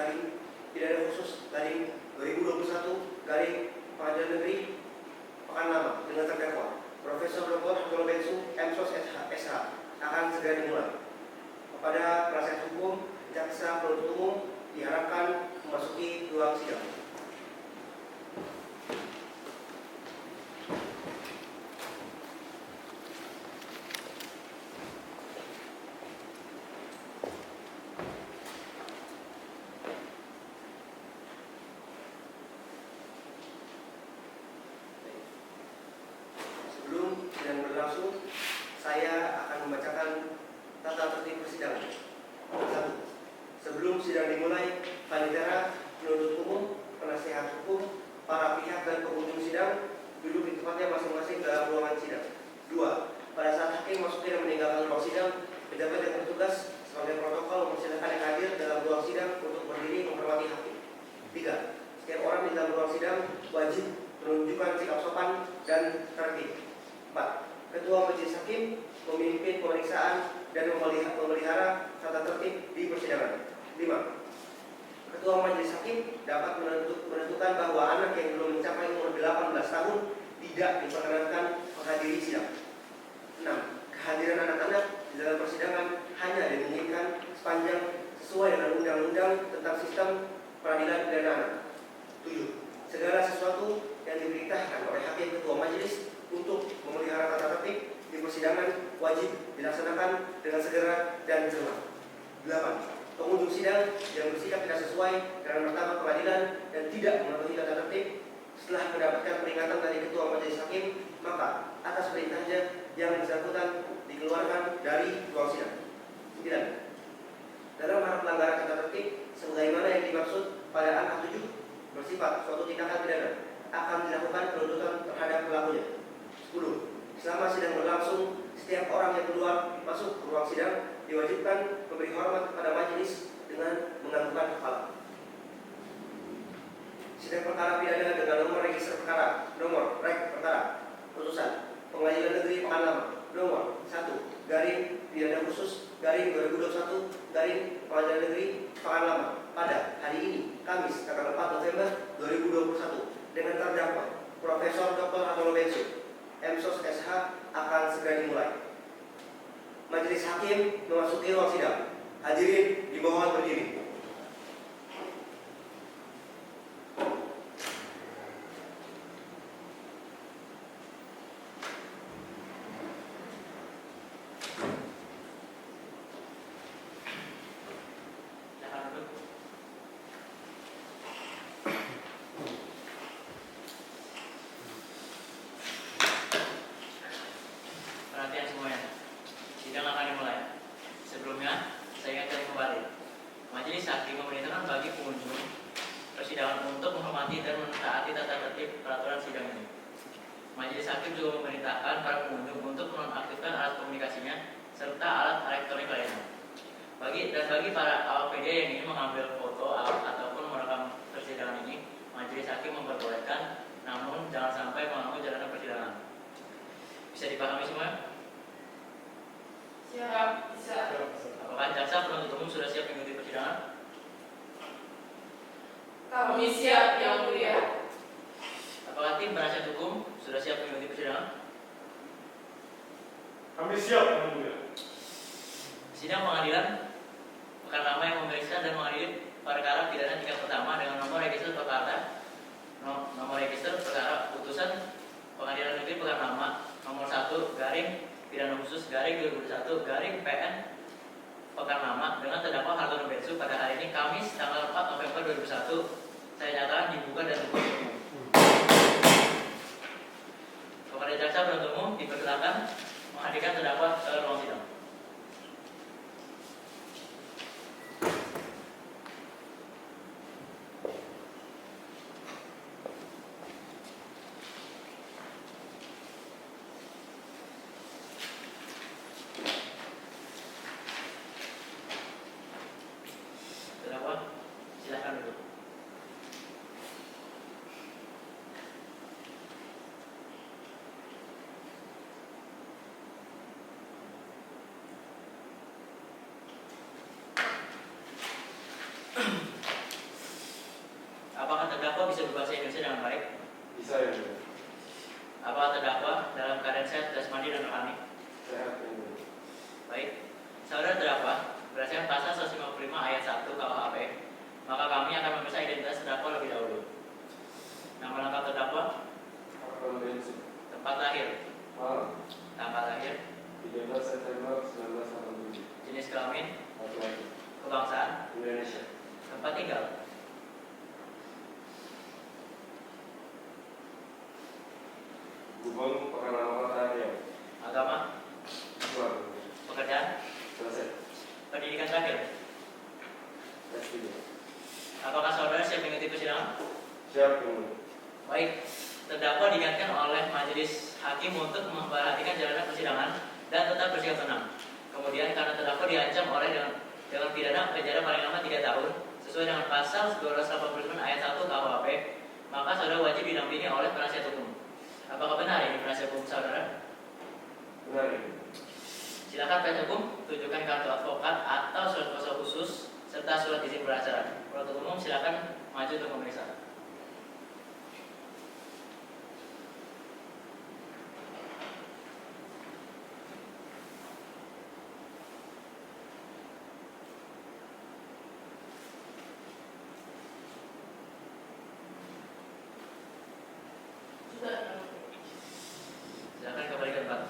garing pidana khusus garing 2021 garing Pengadilan Negeri Pekanbaru dengan terdakwa Profesor Dr. Hartono Bensu MSos SH akan segera dimulai. Kepada penasihat hukum, jaksa penuntut umum diharapkan memasuki ruang sidang. Sebelum sidang berlangsung, saya akan membacakan tata tertib persidangan. 1. Sebelum sidang dimulai, panitia, penuntut umum, penasihat hukum, para pihak dan pengunjung sidang duduk di tempatnya masing-masing dalam ruangan sidang. 2. Pada saat hakim masuk dan meninggalkan ruang sidang, pejabat yang bertugas sebagai protokol mempersilahkan yang hadir dalam ruang sidang untuk berdiri menghormati hakim. 3. Setiap orang di dalam ruang sidang wajib menunjukkan sikap sopan dan tertib. 4. Ketua Majelis Hakim memimpin pemeriksaan dan memelihara tata tertib di persidangan. 5. Ketua Majelis Hakim dapat menentukan bahwa anak yang belum mencapai umur 18 tahun tidak diperkenankan menghadiri sidang. 6. Kehadiran anak-anak di dalam persidangan hanya dimungkinkan sepanjang sesuai dengan undang-undang tentang sistem peradilan pidana anak. 7. Segala sesuatu yang diperintahkan oleh hakim ketua majelis untuk memelihara tata tertib di persidangan wajib dilaksanakan dengan segera dan cermat. 8. Pengunjung sidang yang bersikap tidak sesuai dengan martabat pengadilan dan tidak mematuhi tata tertib setelah mendapatkan peringatan dari ketua majelis hakim, maka atas perintahnya yang bersangkutan dikeluarkan dari ruang sidang. 9. Dalam hal pelanggaran tata tertib sebagaimana yang dimaksud pada angka 7 bersifat suatu tindakan pidana akan dilakukan penuntutan terhadap pelakunya. 10. Selama sidang berlangsung, setiap orang yang keluar masuk ke ruang sidang diwajibkan memberi hormat kepada majelis dengan menganggukkan kepala. Sidang perkara pidana dengan nomor register perkara nomor rek perkara putusan Pengadilan Negeri Pekanbaru nomor 1 garing pidana khusus garing 2021 garing Pengadilan Negeri Pekanbaru pada hari ini Kamis tanggal 4 November 2021 dengan terdakwa Profesor Dr. Hartono Bensu MSos SH akan segera dimulai. Majelis Hakim memasuki ruang sidang. Hadirin dimohon berdiri. Perhatian semuanya, sidang akan dimulai. Sebelumnya, saya ingatkan kembali, Majelis Hakim memerintahkan bagi pengunjung persidangan untuk menghormati dan mentaati tata tertib peraturan sidang ini. Majelis Hakim juga memerintahkan para pengunjung untuk menonaktifkan alat komunikasinya serta alat elektronik lainnya. Bagi para awak media yang ingin mengambil foto ataupun merekam persidangan ini, Majelis Hakim memperbolehkan, namun jangan sampai mengganggu jalannya persidangan. Bisa dipahami semua? Siap, bisa. Apakah jaksa penuntut umum sudah siap mengikuti persidangan? Kami siap, Yang Mulia. Apakah tim penasihat hukum sudah siap mengikuti persidangan? Kami siap, Yang Mulia. Sidang pengadilan Pekanbaru yang memeriksa dan mengadili perkara pidana tingkat pertama dengan nomor register perkara putusan Pengadilan Negeri Pekanbaru nomor 1 garing pidana khusus garing 2021 garing PN Pekanbaru dengan terdakwa Hartono Bensu pada hari ini Kamis tanggal 4 November 2021 saya nyatakan dibuka dan terbuka umum. Kepada jaksa penuntut umum dipersilakan menghadirkan terdakwa ke ruang sidang. Silakan duduk. Bisa yang mulia. Apakah terdakwa dalam keadaan sehat, jasmani dan rohani? Sehat yang mulia. Baik, saudara terdakwa, berdasarkan pasal 155 ayat 1 KUHP, maka kami akan memeriksa identitas terdakwa lebih dahulu. Nama lengkap terdakwa, Hartono Bensu. tempat lahir, Malang. tanggal lahir, 13 September 1987. jenis kelamin, Laki-laki. kebangsaan, Indonesia. tempat tinggal, Gubeng Pekanbaru Kota Riau. agama, Islam. pekerjaan, Selesai. pendidikan terakhir. S3. Apakah saudara siap mengikuti persidangan? Siap yang mulia. Baik, terdakwa diingatkan oleh majelis hakim untuk memperhatikan jalannya persidangan dan tetap bersikap tenang. Kemudian karena terdakwa diancam oleh dengan pidana penjara paling lama 3 tahun sesuai dengan pasal 289 ayat 1 KUHP, maka saudara wajib didampingi oleh penasihat hukum. Apakah benar ini penasihat hukum saudara? Benar yang mulia. Silakan penasihat hukum tunjukkan kartu advokat atau surat kuasa khusus serta surat izin beracara. Penuntut umum silakan maju untuk memeriksa. Sudah yang mulia. Silakan kembali ke tempat.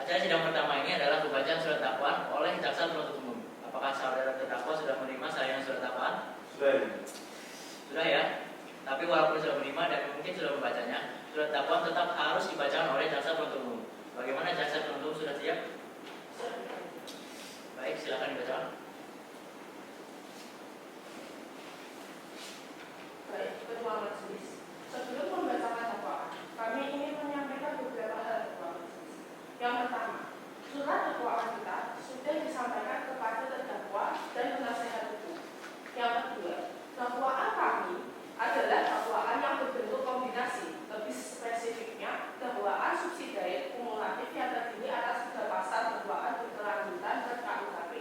Acara sidang pertama ini adalah pembacaan surat dakwaan oleh jaksa penuntut umum. Apakah saudara terdakwa sudah menerima salinan surat dakwaan? Sudah yang mulia. Sudah ya. Tapi walaupun sudah menerima dan mungkin sudah membacanya, surat dakwaan tetap harus dibacakan oleh jaksa penuntut umum. Bagaimana jaksa penuntut umum sudah siap? Baik, silakan dibacakan. Baik, Ketua Majelis. Sebelum membacakan dakwaan, kami ingin menyampaikan beberapa hal Ketua Majelis. Yang pertama, surat dakwaan kita sudah disampaikan kepada terdakwa dan penasihat hukum. Yang kedua, dakwaan kami adalah dakwaan yang berbentuk kombinasi. Lebih spesifiknya, dakwaan subsidiar kumulatif yang terdiri atas 3 pasal dakwaan berkelanjutan ber-KUHP.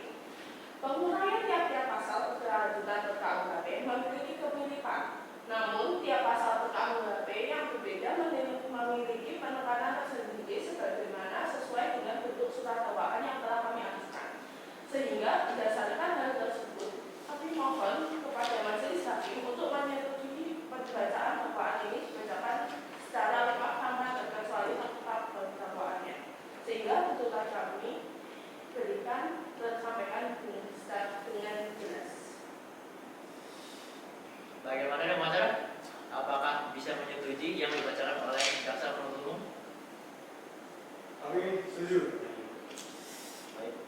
Penguraian tiap-tiap pasal berkelanjutan ber-KUHP memiliki kemiripan. Namun, tiap pasal ber-KUHP yang berbeda memiliki penekanan tersendiri sebagaimana sesuai dengan bentuk surat dakwaan yang telah kami ajukan. Sehingga berdasarkan hal tersebut, kami mohon kepada majelis hakim untuk menyetujui pembacaan dakwaan ini dibacakan secara lengkap tanpa terkecuali tempat dakwaannya, sehingga tuntutan kami berikan tersampaikan dengan jelas. Bagaimana dengan masyarakat? Apakah bisa menyetujui yang dibacakan oleh jaksa penuntut umum? Kami setuju. Baik.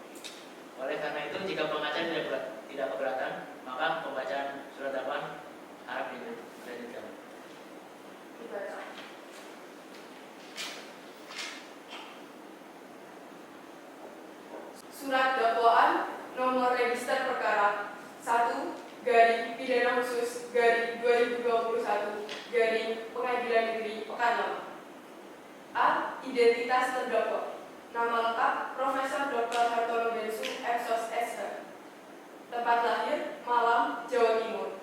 Oleh karena itu, jika pengacara tidak keberatan, maka pembacaan surat dakwaan harap dilanjutkan. Dibaca. Surat dakwaan nomor register perkara 1/pidana khusus/2021 Pengadilan Negeri Pekanbaru. A. Identitas terdakwa. Nama lengkap Profesor Dr. Hartono Bensu, MSos SH. Tempat lahir Malang, Jawa Timur.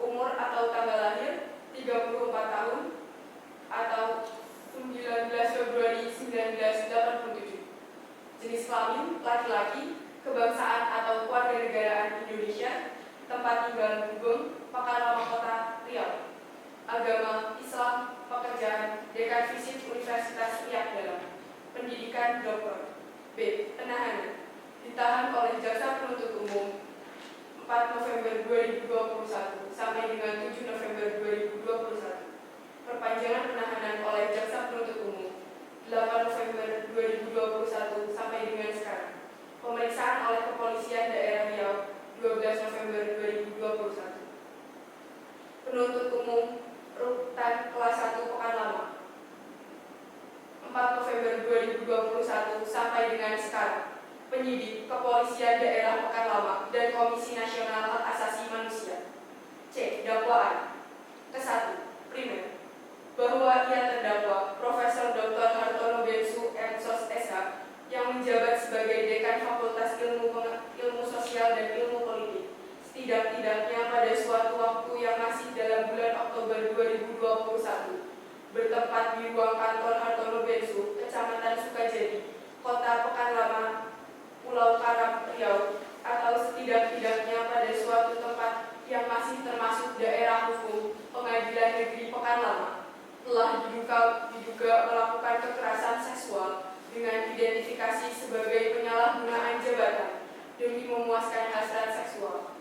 Umur atau tanggal lahir 34 tahun atau 19 Februari 1987. Jenis kelamin laki-laki, kebangsaan atau kewarganegaraan Indonesia, tempat tinggal Gubeng, Pekanbaru Kota Riau. Agama Islam, pekerjaan dekan fisik Universitas Riau Dalam. Pendidikan doktor. B. Penahanan. Ditahan oleh jaksa penuntut umum 4 November 2021 sampai dengan 7 November 2021. Perpanjangan penahanan oleh jaksa penuntut umum 8 November 2021 sampai dengan sekarang. Pemeriksaan oleh Kepolisian Daerah Riau 12 November 2021. Penuntut umum Rutan Kelas 1 Pekan Lama 4 November 2021 sampai dengan sekarang. Penyidik Kepolisian Daerah Pekan Lama dan Komisi Nasional Hak Asasi Manusia. C. Dakwaan. Ke-1. Primer. Bahwa ia terdakwa Profesor Dr. Hartono Bensu, MSos SH, yang menjabat sebagai Dekan Fakultas Ilmu Pengetahuan setidak-tidaknya pada suatu waktu yang masih dalam bulan Oktober 2021, bertempat di ruang kantor Hartono Bensu, Kecamatan Sukajadi, Kota Pekanlama, Pulau Karam, Riau, atau setidak-tidaknya pada suatu tempat yang masih termasuk daerah hukum Pengadilan Negeri Pekanlama, telah diduga melakukan kekerasan seksual dengan identifikasi sebagai penyalahgunaan jabatan demi memuaskan hasrat seksual.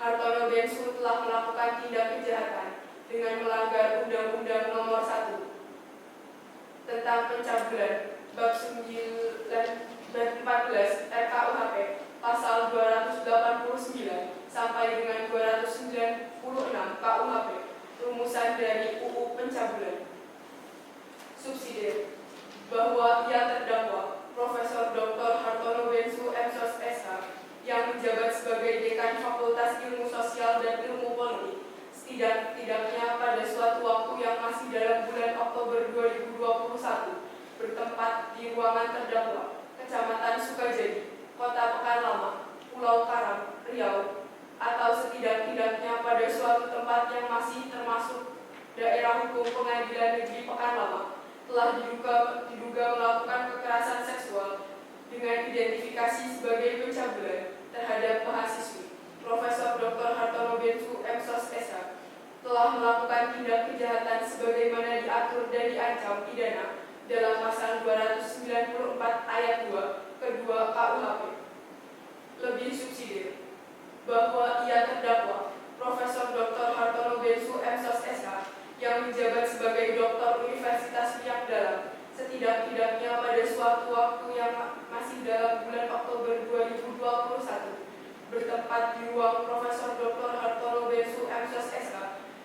Hartono Bensu telah melakukan tindak kejahatan dengan melanggar Undang-Undang Nomor 1 tentang pencabulan bab 9 dan 14 RKUHP pasal 289 sampai dengan 296 KUHP rumusan dari UU Pencabulan. Subsidiar bahwa ia terdakwa Profesor Dr. Hartono Bensu MSos SH yang menjabat sebagai Dekan Fakultas Ilmu Sosial dan Ilmu Politik setidak-tidaknya pada suatu waktu yang masih dalam bulan Oktober 2021 bertempat di ruangan terdakwa Kecamatan Sukajadi, Kota Pekanlama, Pulau Karam, Riau, atau setidak-tidaknya pada suatu tempat yang masih termasuk daerah hukum Pengadilan Negeri Pekanlama telah diduga melakukan kekerasan seksual dengan identifikasi sebagai pencabulan terhadap mahasiswi Profesor Dr. Hartono Bensu MSos SH, telah melakukan tindak kejahatan sebagaimana diatur dan diancam pidana dalam pasal 294 ayat 2 kedua KUHP. Lebih subsidiar bahwa ia terdakwa Profesor Dr. Hartono Bensu MSos SH yang menjabat sebagai Doktor Universitas Riau Dalam setidak-tidaknya pada suatu waktu yang masih dalam bulan Oktober 2021 bertempat di ruang Profesor Dr. Hartono Bensu MSos SH,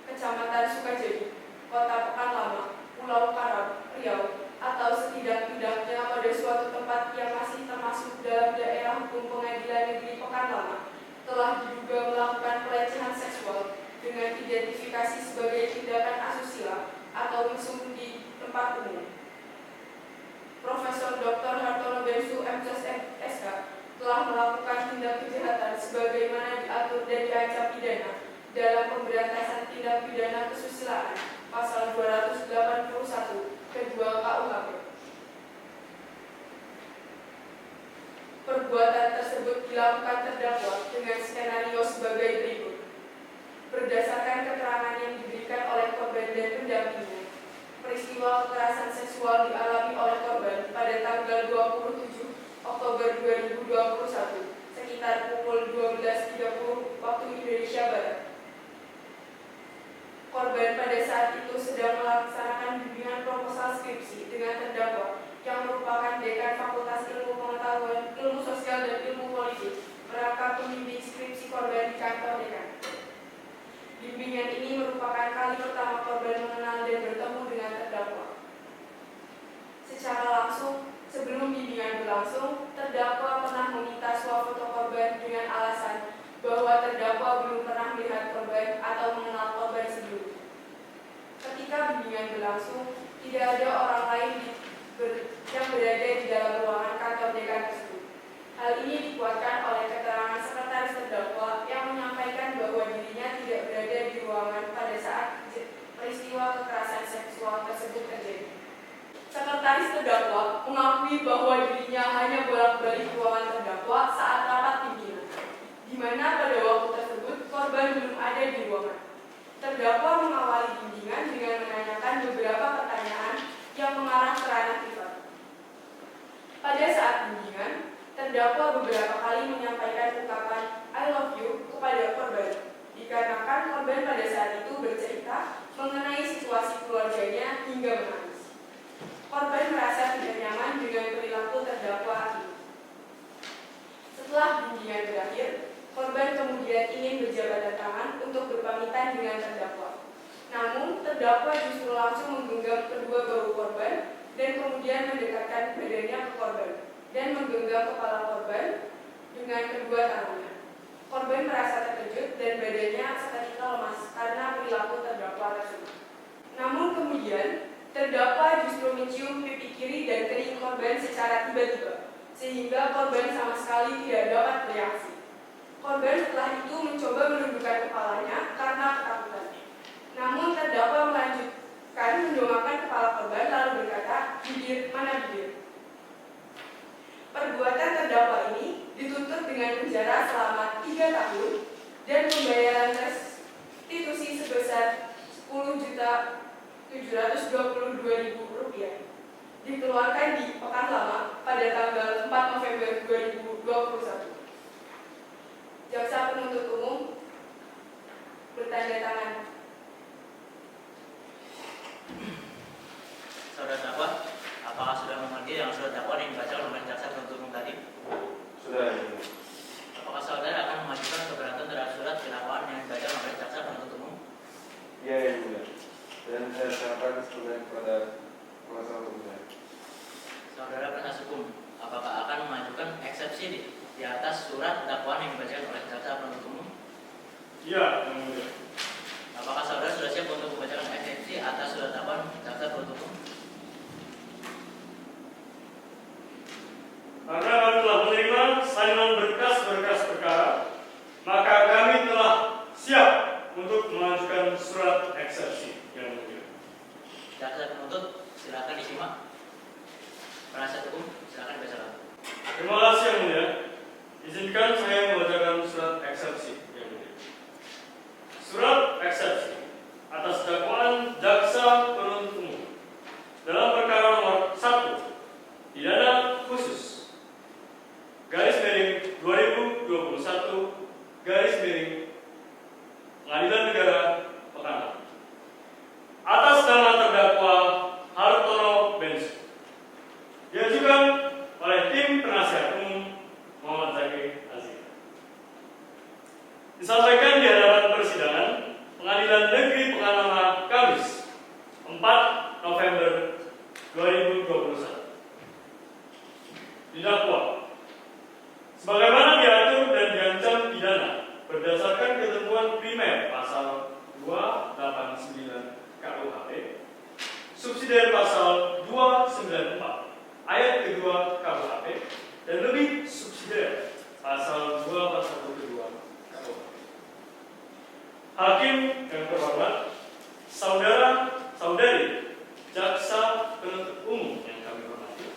Kecamatan Sukajadi, Kota Pekanlama, Pulau Karam, Riau, atau setidak-tidaknya pada suatu tempat yang masih termasuk dalam daerah hukum Pengadilan Negeri Pekanlama telah diduga melakukan pelecehan seksual dengan identifikasi sebagai tindakan asusila atau mesum di tempat umum. Profesor Dr. Hartono Bensu MSos SH telah melakukan tindak kejahatan sebagaimana diatur dan diancam pidana dalam pemberantasan tindak pidana kesusilaan pasal 281 kedua KUHP. Perbuatan tersebut dilakukan terdakwa dengan skenario sebagai berikut. Berdasarkan keterangan yang diberikan oleh korban dan pendampingnya, peristiwa kekerasan seksual dialami oleh korban pada tanggal 27 Oktober 2021 sekitar pukul 12.30 waktu Indonesia Barat. Korban pada saat itu sedang melaksanakan bimbingan proposal skripsi dengan terdakwa yang merupakan Dekan Fakultas Ilmu Pengetahuan, Ilmu Sosial dan Ilmu Politik merangkap pembimbing skripsi korban di kantor dekan. Bimbingan ini merupakan kali pertama korban mengenal dan bertemu dengan terdakwa. Secara langsung, sebelum bimbingan berlangsung, terdakwa pernah meminta swafoto korban dengan alasan bahwa terdakwa belum pernah melihat korban atau mengenal korban sebelumnya. Ketika bimbingan berlangsung, tidak ada orang lain yang berada di dalam ruangan kantor dekan tersebut. Hal ini dikuatkan oleh keterangan sekretaris terdakwa yang menyampaikan bahwa dirinya tidak berada di ruangan pada saat peristiwa kekerasan seksual tersebut terjadi. Sekretaris terdakwa mengakui bahwa dirinya hanya bolak-balik ruangan terdakwa saat rapat pimpinan, di mana pada waktu tersebut korban belum ada di ruangan. Terdakwa mengawali bimbingan dengan menanyakan beberapa pertanyaan yang mengarah ke ranah privat. Pada saat bimbingan, terdakwa beberapa kali menyampaikan ungkapan "I love you" kepada korban, dikarenakan korban pada saat itu bercerita mengenai situasi keluarganya hingga menangis. Korban merasa tidak nyaman dengan perilaku terdakwa ini. Setelah bimbingan berakhir, korban kemudian ingin berjabat tangan untuk berpamitan dengan terdakwa. Namun, terdakwa justru langsung menggenggam kedua bahu korban dan kemudian mendekatkan badannya ke korban dan menggenggam kepala korban dengan kedua tangannya. Korban merasa terkejut dan badannya seketika lemas karena perilaku terdakwa tersebut. Namun kemudian, terdakwa justru mencium pipi kiri dan kening korban secara tiba-tiba, sehingga korban sama sekali tidak dapat bereaksi. Korban setelah itu mencoba menundukkan kepalanya karena ketakutan. Namun terdakwa melanjutkan mendongakkan kepala korban lalu berkata, "Bibir, mana bibir?" Perbuatan terdakwa ini dituntut dengan penjara selama 3 tahun dan pembayaran restitusi sebesar Rp10.722.000 dikeluarkan di Pekan Lama pada tanggal 4 November 2021. Jaksa penuntut umum bertanda tangan. Saudara terdakwa, apakah sudah mengerti yang sudah dakwaan yang dibaca oleh jaksa penuntut umum tadi? Sudah yang mulia. Apakah saudara akan mengajukan keberatan terhadap surat dakwaan yang dibaca oleh jaksa penuntut umum? Iya yang mulia. Dan saya serahkan sepenuhnya kepada kuasa hukum saya. Saudara penasihat hukum, apakah akan mengajukan eksepsi di atas surat dakwaan yang dibacakan oleh jaksa penuntut umum? Iya, yang mulia. Apakah saudara sudah siap untuk membacakan eksepsi atas surat dakwaan jaksa penuntut umum? Karena kami telah menerima salinan berkas-berkas perkara, maka kami telah siap untuk mengajukan surat eksepsi yang mulia. Jaksa penuntut, silakan disimak. Penasihat hukum, silakan dibacakan. Terima kasih yang mulia. Izinkan saya membacakan surat eksepsi yang mulia. Surat eksepsi atas dakwaan jaksa penuntut umum dalam perkara nomor 1 pidana khusus garis miring 2021 garis miring Pengadilan Negara Pekanbaru atas nama terdakwa Hartono Bensu diajukan oleh tim penasihat umum Muhammad Zaki Aziz. Disampaikan di hadapan persidangan Pengadilan Negeri Pekanbaru Kamis 4 November 2021. Didakwa sebagaimana diatur dan diancam pidana berdasarkan ketentuan primer pasal 289 KUHP, subsidiar pasal 294 ayat kedua KUHP, dan lebih subsidiar pasal 241 kedua KUHP. Hakim yang terhormat, saudara-saudari jaksa penuntut umum yang kami hormati,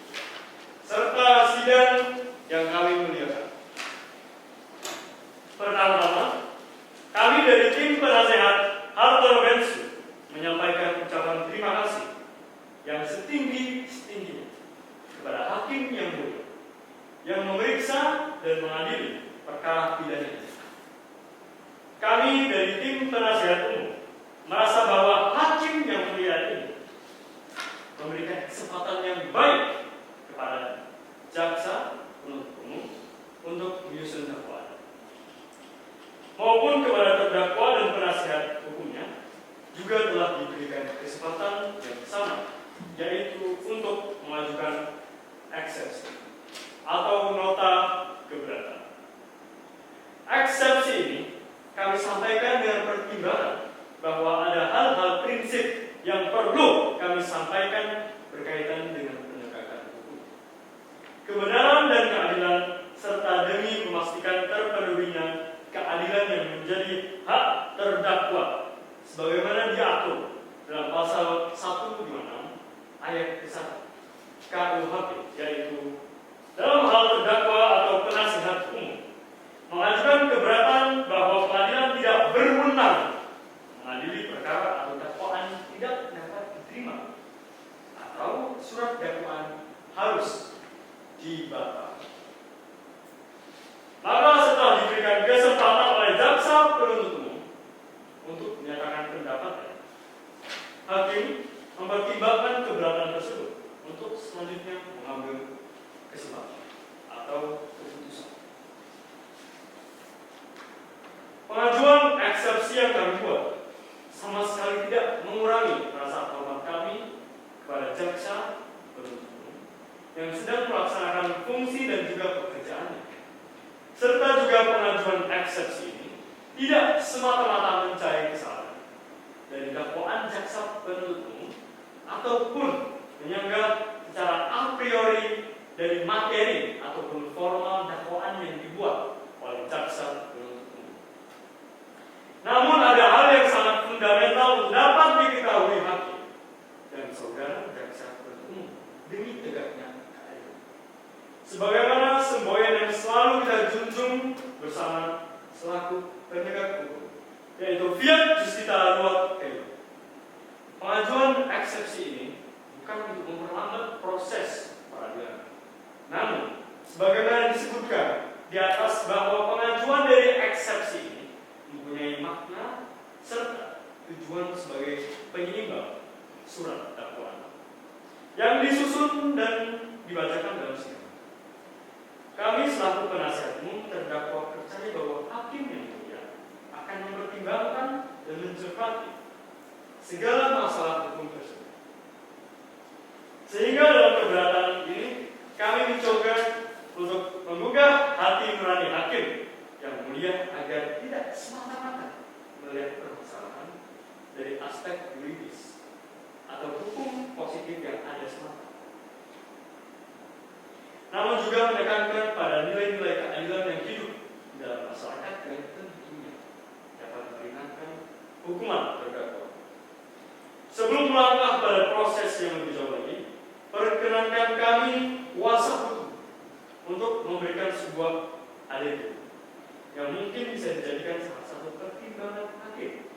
serta sidang yang kami muliakan. Pertama-tama, kami dari tim penasehat Hartono Bensu menyampaikan ucapan terima kasih yang setinggi-tingginya kepada hakim yang mulia yang memeriksa dan mengadili perkara pidana ini. Kami dari tim penasehat umum merasa bahwa hakim yang mulia ini memberikan kesempatan yang baik kepada jaksa penuntut umum untuk menyusun dakwaan maupun kepada terdakwa dan penasihat hukumnya juga telah diberikan kesempatan yang sama, yaitu untuk mengajukan eksepsi atau nota keberatan. Eksepsi ini kami sampaikan dengan pertimbangan bahwa ada hal-hal prinsip yang perlu kami sampaikan berkaitan dengan penegakan hukum, kebenaran dan keadilan, serta demi memastikan terpenuhinya keadilan yang menjadi hak terdakwa sebagaimana diatur dalam pasal 156 ayat ke-1 KUHP, yaitu dalam hal terdakwa atau penasihat umum mengajukan keberatan bahwa pengadilan tidak berwenang mengadili perkara atau dakwaan tidak dapat diterima atau surat dakwaan harus dibatalkan. Maka setelah diberikan kesempatan oleh jaksa penuntut umum untuk menyatakan pendapatnya, hakim mempertimbangkan keberatan tersebut untuk selanjutnya mengambil kesimpulan atau keputusan. Pengajuan eksepsi yang kami buat sama sekali tidak mengurangi rasa hormat kami kepada jaksa penuntut umum yang sedang melaksanakan fungsi dan juga pekerjaannya, serta juga pengajuan eksepsi ini tidak semata-mata mencari kesalahan dari dakwaan jaksa penuntut umum ataupun menyanggah secara a priori dari materi ataupun formal dakwaan yang dibuat oleh jaksa penuntut sebagaimana semboyan yang selalu kita junjung bersama selaku penegak hukum, yaitu fiat justita ruat eo. Pengajuan eksepsi ini bukan untuk memperlambat proses peradilan. Namun, sebagaimana disebutkan di atas bahwa pengajuan dari eksepsi ini mempunyai makna serta tujuan sebagai penyeimbang surat dakwaan yang disusun dan dibacakan dalam sidang. Kami selaku penasihat umum terdakwa percaya bahwa hakim yang mulia akan mempertimbangkan dan mencermati segala masalah hukum tersebut. Sehingga dalam keberatan ini kami mencoba untuk menggugah hati nurani hakim yang mulia agar tidak semata-mata melihat permasalahan dari aspek yuridis atau hukum positif yang ada semata, namun juga menekankan pada nilai-nilai keadilan yang hidup dalam masyarakat yang tentunya dapat meringankan hukuman terdakwa. Sebelum melangkah pada proses yang lebih jauh lagi, perkenankan kami kuasa hukum untuk memberikan sebuah alibi yang mungkin bisa dijadikan salah satu pertimbangan hakim,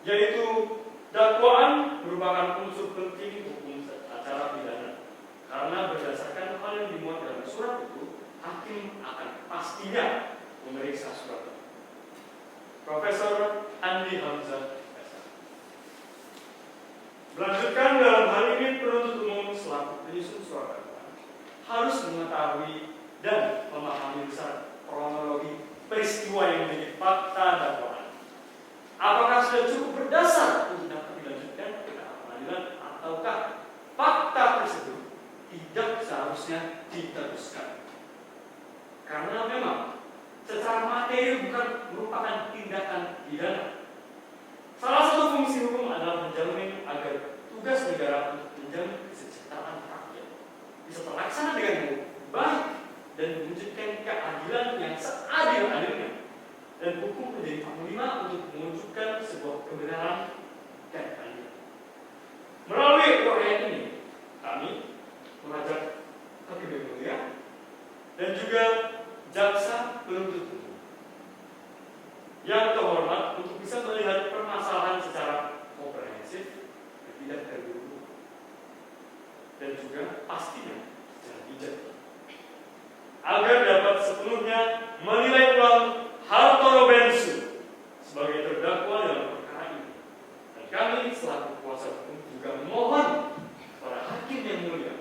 yaitu dakwaan merupakan unsur penting hukum acara pidana. Karena berdasarkan hal yang dimuat dalam surat itu, hakim akan pastinya memeriksa surat itu. Profesor Andi Hamzah, melanjutkan dalam hal ini penuntut umum selaku penyusun surat dakwaan harus mengetahui dan memahami besar kronologi peristiwa yang menjadi fakta dakwaan. Apakah sudah cukup berdasar untuk dapat dilanjutkan ke tahap pengadilan ataukah fakta tersebut tidak seharusnya diteruskan? Karena memang secara materi bukan merupakan tindakan pidana. Salah satu fungsi hukum adalah menjamin agar tugas negara untuk menjamin kesejahteraan rakyat bisa terlaksana dengan baik dan mewujudkan keadilan yang seadil-adilnya, dan hukum menjadi panglima untuk mewujudkan sebuah kebenaran dan keadilan. Melalui uraian ini, kami mengajak hakim yang mulia dan juga jaksa penuntut umum yang terhormat untuk bisa melihat permasalahan secara komprehensif dan tidak terburu-buru, dan juga pastinya secara bijak, agar dapat sepenuhnya menilai ulang Hartono Bensu sebagai terdakwa dalam perkara ini. Dan kami selaku kuasa hukum juga memohon kepada hakim yang mulia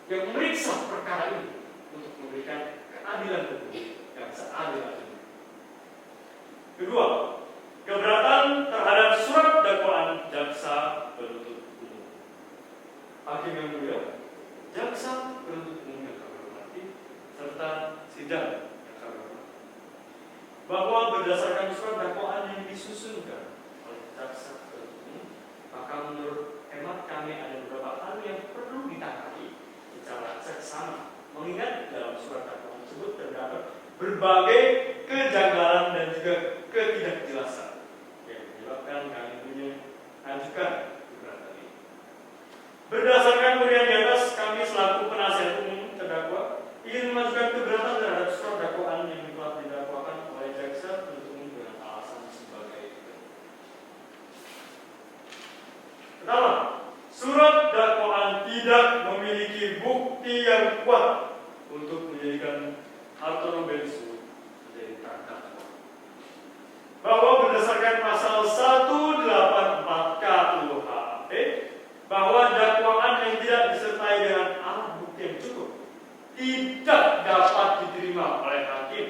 yang memeriksa perkara ini untuk memberikan keadilan hukum yang seadil-adilnya. Kedua, keberatan terhadap surat dakwaan jaksa penuntut umum. Hakim yang mulia, jaksa penuntut umum yang kami hormati, serta sidang yang kami hormati, bahwa berdasarkan surat dakwaan yang disusunkan oleh jaksa penuntut umum, maka menurut hemat kami ada beberapa hal yang perlu ditanggapi secara seksama, mengingat dalam surat dakwaan tersebut terdapat berbagai kejanggalan dan juga ketidakjelasan yang menyebabkan kami punya ajukan keberatan ini. Berdasarkan uraian di atas, kami selaku penasihat umum terdakwa ingin mengajukan keberatan terhadap surat dakwaan yang telah didakwakan oleh jaksa penuntut umum dengan alasan sebagai berikut. Pertama, surat dakwaan tidak memiliki bukti yang kuat untuk menjadikan Hartono Bensu menjadi terdakwa. Bahwa berdasarkan pasal 184 KUHP, bahwa dakwaan yang tidak disertai dengan alat bukti yang cukup tidak dapat diterima oleh hakim.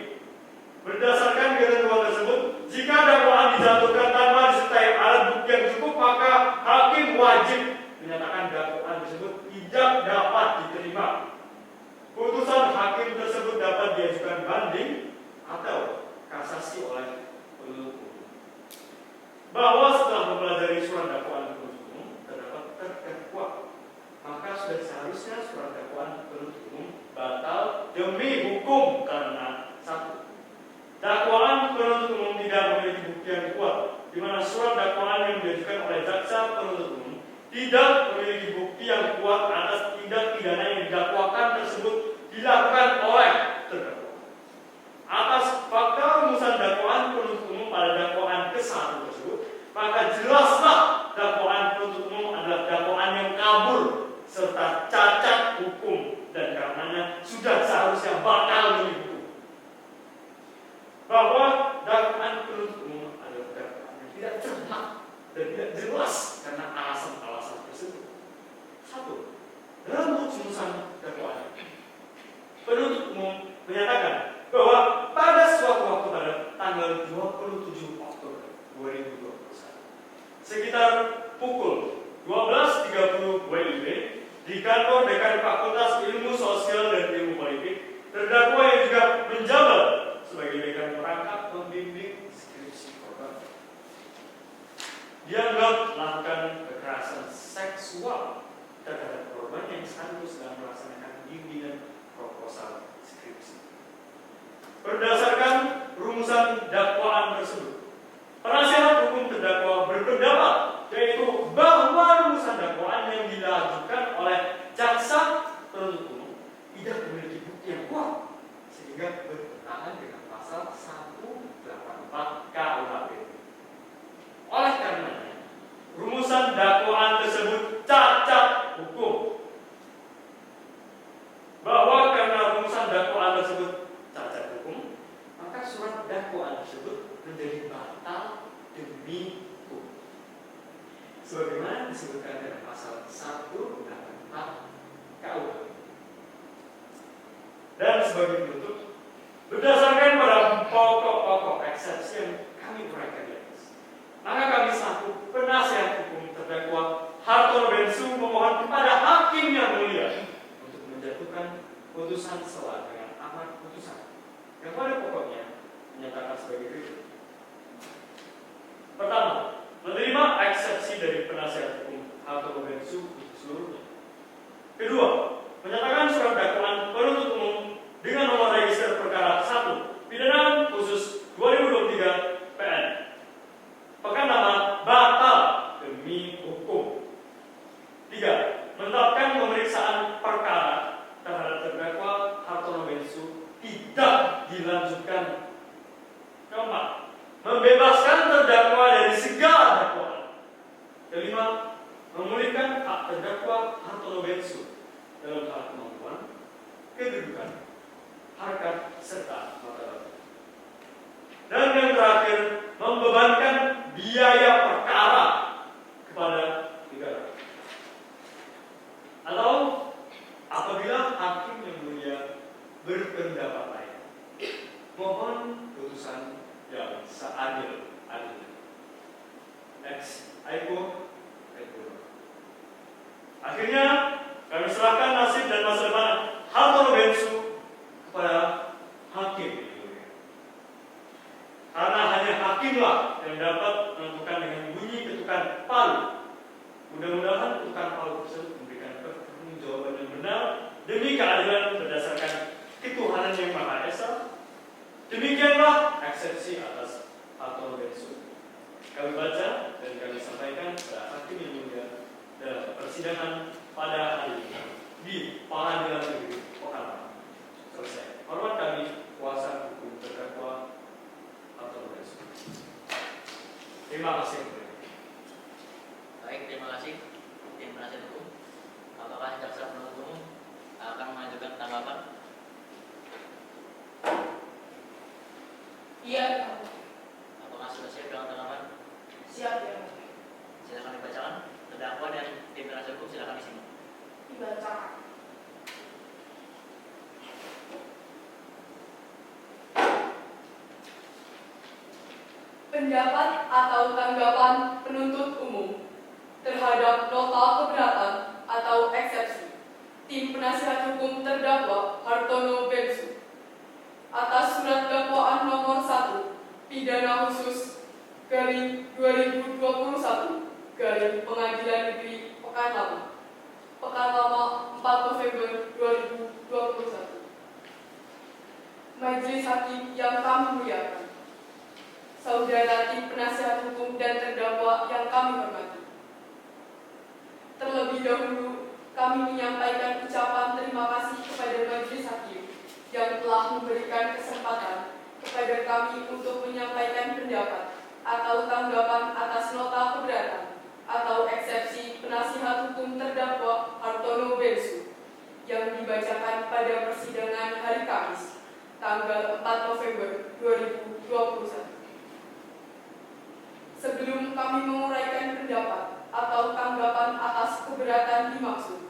Berdasarkan ketentuan tersebut, jika dakwaan dijatuhkan tanpa disertai alat bukti yang cukup, maka hakim wajib menyatakan dakwaan tersebut tidak dapat diterima. Putusan hakim tersebut dapat diajukan banding atau kasasi oleh penuntut umum. Bahwa setelah mempelajari surat dakwaan penuntut umum terdapat terdakwa, maka sudah seharusnya surat dakwaan penuntut umum batal demi hukum karena satu, dakwaan penuntut umum tidak memiliki bukti yang kuat, di mana surat dakwaan yang diajukan oleh jaksa penuntut umum tidak memiliki bukti yang kuat atas tindak pidana yang didakwakan tersebut dilakukan oleh terdakwa. Atas fakta rumusan dakwaan penuntut umum pada dakwaan ke-1 tersebut, maka jelaslah dakwaan penuntut umum adalah dakwaan yang kabur serta cacat hukum dan karenanya sudah seharusnya batal demi hukum. Bahwa dakwaan penuntut umum adalah dakwaan yang tidak cermat dan tidak jelas karena alasan-alasan tersebut. 1. Dalam rumusan dakwaan, penuntut umum menyatakan bahwa pada suatu waktu pada tanggal 27 Oktober 2021 sekitar pukul 12.30 WIB di kantor Dekan Fakultas Ilmu Sosial dan Ilmu Politik, terdakwa yang juga menjabat sebagai dekan perangkat pembimbing skripsi korban dianggap melakukan kekerasan seksual terhadap korban yang sekaligus sedang melaksanakan bimbingan proposal skripsi. Berdasarkan rumusan dakwaan tersebut, penasihat hukum terdakwa berpendapat yaitu bahwa rumusan dakwaan yang dilajukan oleh jaksa penuntut umum tidak memiliki bukti yang kuat sehingga bertentangan dengan pasal 184 KUHP. Oleh karenanya, rumusan dakwaan tersebut cacat hukum. Bahwa karena rumusan dakwaan tersebut cacat hukum, maka surat dakwaan tersebut menjadi batal demi hukum. Sebagaimana disebutkan dalam pasal 184 KUHP. Dan sebagai penutup, berdasarkan pada pokok-pokok eksepsi yang kami uraikan di atas, maka kami selaku penasihat hukum terdakwa Hartono Bensu memohon kepada hakim yang mulia untuk menjatuhkan putusan selah dengan amar putusan yang pada pokoknya menyatakan sebagai berikut. Pertama, menerima eksepsi dari penasihat hukum Hartono Bensu seluruhnya. Kedua, menyatakan surat dakwaan penuntut umum dengan nomor register perkara 1 pidana khusus 2023 PN Pekanama batal demi hukum. 3. Menetapkan pemeriksaan perkara terhadap terdakwa Hartono Bensu tidak dilanjutkan. Keempat, membebaskan terdakwa dari segala dakwaan. Kelima, memulihkan hak terdakwa Hartono Bensu dalam hal kemampuan, kedudukan, harkat, serta martabat. Dan yang terakhir, membebankan biaya perkara kepada negara. Atau apabila hakim yang mulia berpendapat lain, mohon putusan yang seadil-adilnya. Ex aequo. Akhirnya kami serahkan nasib dan masa depan Hartono Bensu kepada hakim yang mulia. Karena hanya hakimlah yang dapat menentukan dengan bunyi ketukan palu. Mudah-mudahan ketukan palu tersebut memberikan pertanggungjawaban yang benar demi keadilan berdasarkan ketuhanan yang Maha Esa. Demikianlah eksepsi atas Hartono Bensu. Kami baca dan kami sampaikan kepada hakim yang mulia dalam persidangan pada hari ini di Pengadilan Negeri Pekanbaru. Selesai. Hormat kami kuasa hukum terdakwa Hartono Bensu. Terima kasih. Baik, terima kasih tim penasihat hukum. Apakah jaksa penuntut umum akan mengajukan tanggapan? Iya. Apakah sudah siap dengan tanggapan? Siap ya. Silakan dibacakan. Terdakwa dan tim penasihat hukum silakan disimak. Dibacakan. Pendapat atau tanggapan penuntut umum terhadap nota keberatan atau eksepsi tim penasihat hukum terdakwa Hartono Bensu atas surat dakwaan nomor 1 pidana khusus garing 2021 garing Pengadilan Negeri Pekanbaru Pekanbaru 4 November 2021. Majelis Hakim yang kami muliakan, saudara tim penasihat hukum dan terdakwa yang kami hormati. Terlebih dahulu, kami menyampaikan ucapan terima kasih kepada Majelis Hakim memberikan kesempatan kepada kami untuk menyampaikan pendapat atau tanggapan atas nota keberatan atau eksepsi penasihat hukum terdakwa Hartono Bensu yang dibacakan pada persidangan hari Kamis, tanggal 4 November 2021. Sebelum kami menguraikan pendapat atau tanggapan atas keberatan dimaksud,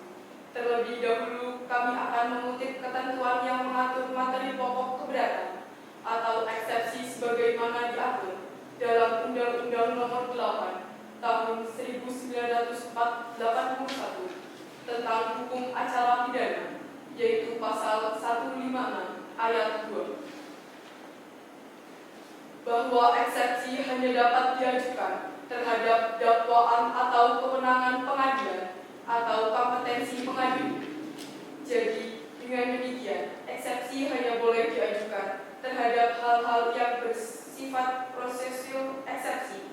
terlebih dahulu kami akan mengutip ketentuan yang mengatur materi pokok keberatan atau eksepsi sebagaimana diatur dalam Undang-Undang Nomor 8 Tahun 1981 tentang hukum acara pidana, yaitu pasal 156 ayat 2. Bahwa eksepsi hanya dapat diajukan terhadap dakwaan atau kewenangan pengadilan atau kompetensi pengadilan. Jadi, dengan demikian, eksepsi hanya boleh diajukan terhadap hal-hal yang bersifat prosesual eksepsi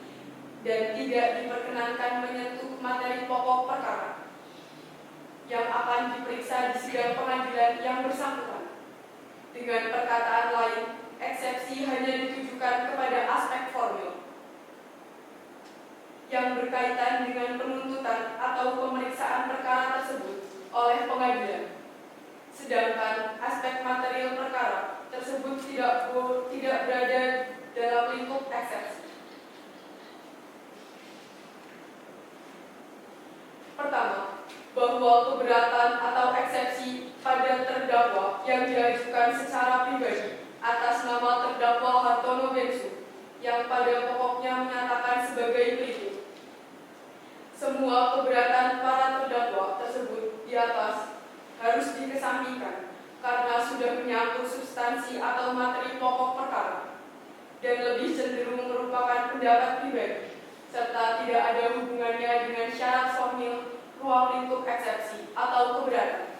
dan tidak diperkenankan menyentuh materi pokok perkara yang akan diperiksa di sidang pengadilan yang bersangkutan. Dengan perkataan lain, eksepsi hanya ditujukan kepada aspek formil yang berkaitan dengan penuntutan atau pemeriksaan perkara tersebut oleh pengadilan. Sedangkan aspek material perkara tersebut tidak berada dalam lingkup eksepsi. Pertama, bahwa keberatan atau eksepsi pada terdakwa yang diajukan secara pribadi atas nama terdakwa Hartono Bensu yang pada pokoknya menyatakan sebagai berikut. Semua keberatan para terdakwa tersebut di atas harus dikesampingkan karena sudah menyangkut substansi atau materi pokok perkara dan lebih cenderung merupakan pendapat pribadi serta tidak ada hubungannya dengan syarat formil ruang lingkup eksepsi atau keberatan.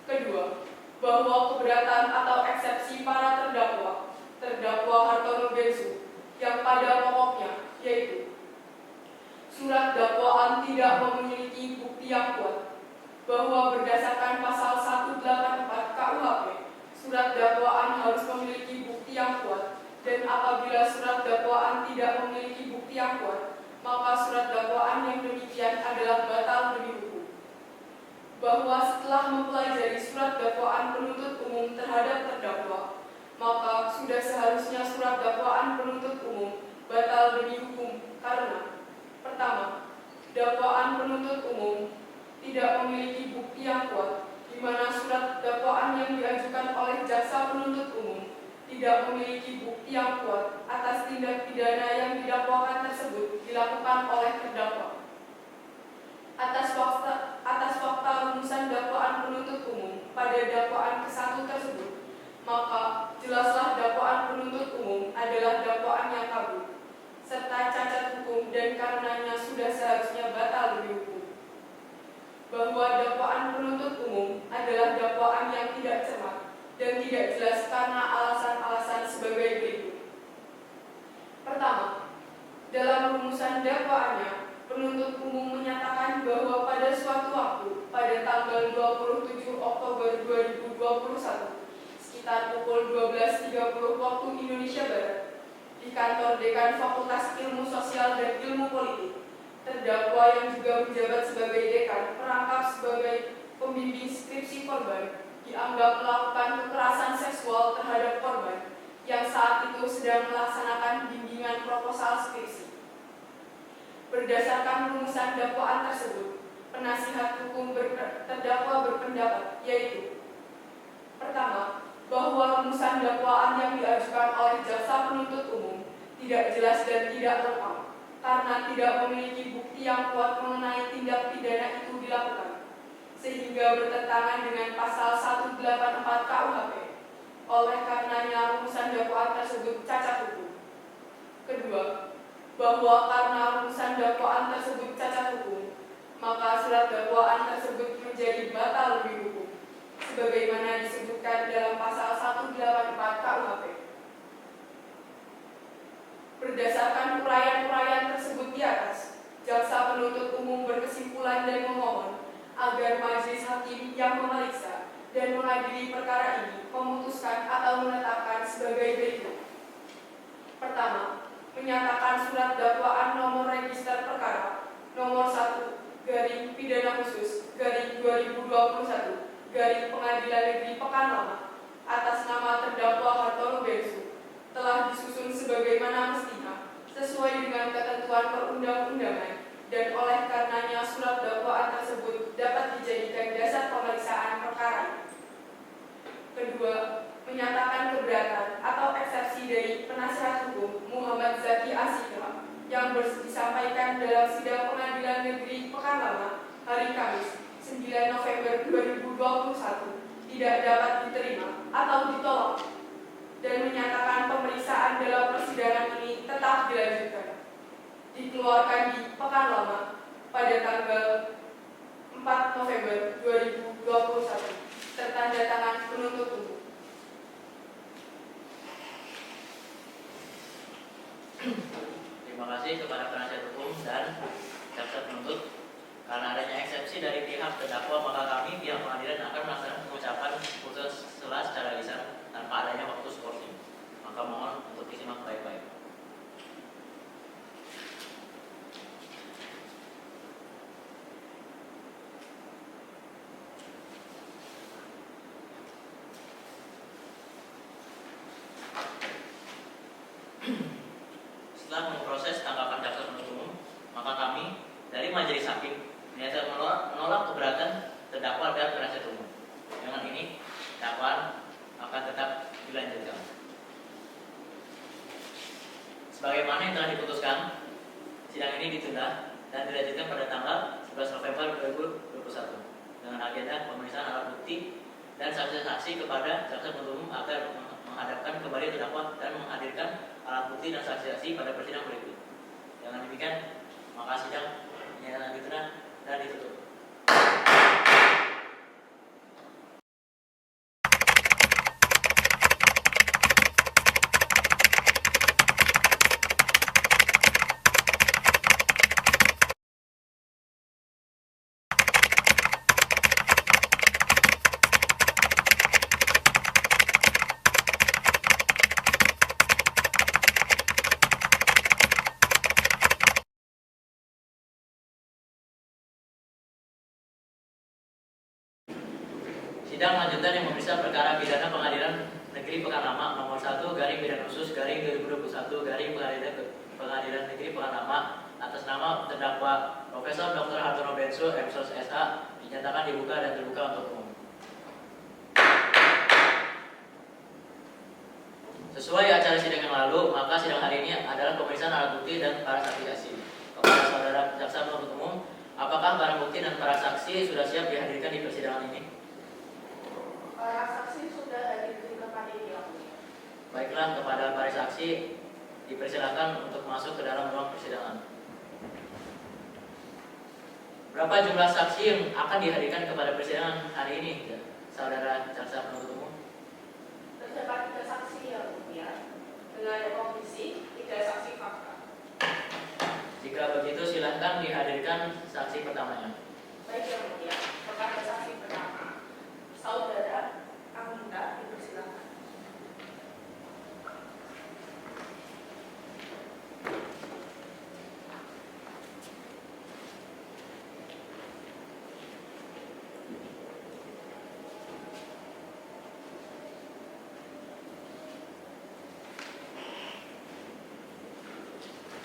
Kedua, bahwa keberatan atau eksepsi para terdakwa Hartono Bensu yang pada pokoknya yaitu surat dakwaan tidak memiliki bukti yang kuat, bahwa berdasarkan pasal 184 KUHP, surat dakwaan harus memiliki bukti yang kuat, dan apabila surat dakwaan tidak memiliki bukti yang kuat, maka surat dakwaan yang demikian adalah batal demi hukum. Bahwa setelah mempelajari surat dakwaan penuntut umum terhadap terdakwa, maka sudah seharusnya surat dakwaan penuntut umum batal demi hukum karena: pertama, dakwaan penuntut umum tidak memiliki bukti yang kuat, di mana surat dakwaan yang diajukan oleh jaksa penuntut umum tidak memiliki bukti yang kuat atas tindak pidana yang didakwakan tersebut dilakukan oleh terdakwa. Atas fakta rumusan dakwaan penuntut umum pada dakwaan ke-1 tersebut, maka jelaslah dakwaan penuntut umum adalah dakwaan yang kabur, serta cacat hukum dan karenanya sudah seharusnya batal demi hukum. Bahwa dakwaan penuntut umum adalah dakwaan yang tidak cermat dan tidak jelas karena alasan-alasan sebagai berikut. Pertama, dalam rumusan dakwaannya, penuntut umum menyatakan bahwa pada suatu waktu, pada tanggal 27 Oktober 2021, sekitar pukul 12.30 waktu Indonesia Barat, di kantor Dekan Fakultas Ilmu Sosial dan Ilmu Politik, terdakwa yang juga menjabat sebagai dekan merangkap sebagai pembimbing skripsi korban dianggap melakukan kekerasan seksual terhadap korban yang saat itu sedang melaksanakan bimbingan proposal skripsi. Berdasarkan rumusan dakwaan tersebut, penasihat hukum terdakwa berpendapat yaitu: pertama, bahwa rumusan dakwaan yang diajukan oleh jaksa penuntut umum tidak jelas dan tidak lengkap karena tidak memiliki bukti yang kuat mengenai tindak pidana itu dilakukan, sehingga bertentangan dengan pasal 184 KUHP. Oleh karenanya rumusan dakwaan tersebut cacat hukum. Kedua, bahwa karena rumusan dakwaan tersebut cacat hukum, maka surat dakwaan tersebut menjadi batal demi hukum, sebagaimana disebutkan dalam pasal 184 KUHP. Berdasarkan uraian-uraian tersebut di atas, jaksa penuntut umum berkesimpulan dan memohon agar majelis hakim yang memeriksa dan mengadili perkara ini memutuskan atau menetapkan sebagai berikut. Pertama, menyatakan surat dakwaan nomor register perkara nomor 1 garing pidana khusus garing 2021 garing Pengadilan Negeri Pekanbaru atas nama terdakwa Hartono Bensu telah disusun sebagaimana mestinya sesuai dengan ketentuan perundang-undangan, dan oleh karenanya surat dakwaan tersebut dapat dijadikan dasar pemeriksaan perkara. Kedua, menyatakan keberatan atau eksepsi dari penasihat hukum Muhammad Zaki Asikra yang disampaikan dalam sidang Pengadilan Negeri Pekanbaru hari Kamis 9 November 2021 tidak dapat diterima atau ditolak, dan menyatakan pemeriksaan dalam persidangan ini tetap dilanjutkan. Dikeluarkan di Pekanbaru pada tanggal 4 November 2021. Tertanda tangan penuntut umum. Terima kasih kepada penasihat hukum dan jaksa penuntut. Karena adanya eksepsi dari pihak terdakwa, maka kami pihak pengadilan akan melaksanakan pengucapan putusan setelah secara lisan tanpa adanya waktu skorsing. Maka mohon untuk disimak baik-baik. Setelah memproses tanggapan jaksa penuntut umum, maka kami dari majelis hakim menyatakan menolak keberatan terdakwa dan penasihat umum. Dengan ini, dakwaan akan tetap dilanjutkan. Sebagaimana yang telah diputuskan, sidang ini ditunda dan dilanjutkan pada tanggal 11 November 2021 dengan agenda pemeriksaan alat bukti dan saksi-saksi kepada jaksa penuntut umum agar menghadapkan kembali terdakwa dan menghadirkan alat bukti dan saksi-saksi pada persidangan berikut. Dengan demikian, maka sidang dinyatakan ditunda dan ditutup. Sidang lanjutan yang memeriksa perkara pidana Pengadilan Negeri Pekanbaru nomor 1 garing pidana khusus garing 2021 garing Pengadilan Negeri Pekanbaru atas nama terdakwa Profesor Dr. Hartono Bensu MSos SH dinyatakan dibuka dan terbuka untuk umum. Sesuai acara sidang yang lalu, maka sidang hari ini adalah pemeriksaan alat bukti dan para saksi-saksi. Kepada saudara jaksa penuntut umum, apakah barang bukti dan para saksi sudah siap dihadirkan di persidangan ini? Para saksi sudah hadir di tempat ini, yang mulia. Baiklah, kepada para saksi dipersilakan untuk masuk ke dalam ruang persidangan. Berapa jumlah saksi yang akan dihadirkan kepada persidangan hari ini, saudara jaksa penuntut umum? Terdapat 3 saksi, yang mulia, dengan komisi 3 saksi fakta. Jika begitu, silahkan dihadirkan saksi pertamanya. Baik, yang mulia, kepada saksi pertama, saudara Anggita, dipersilakan.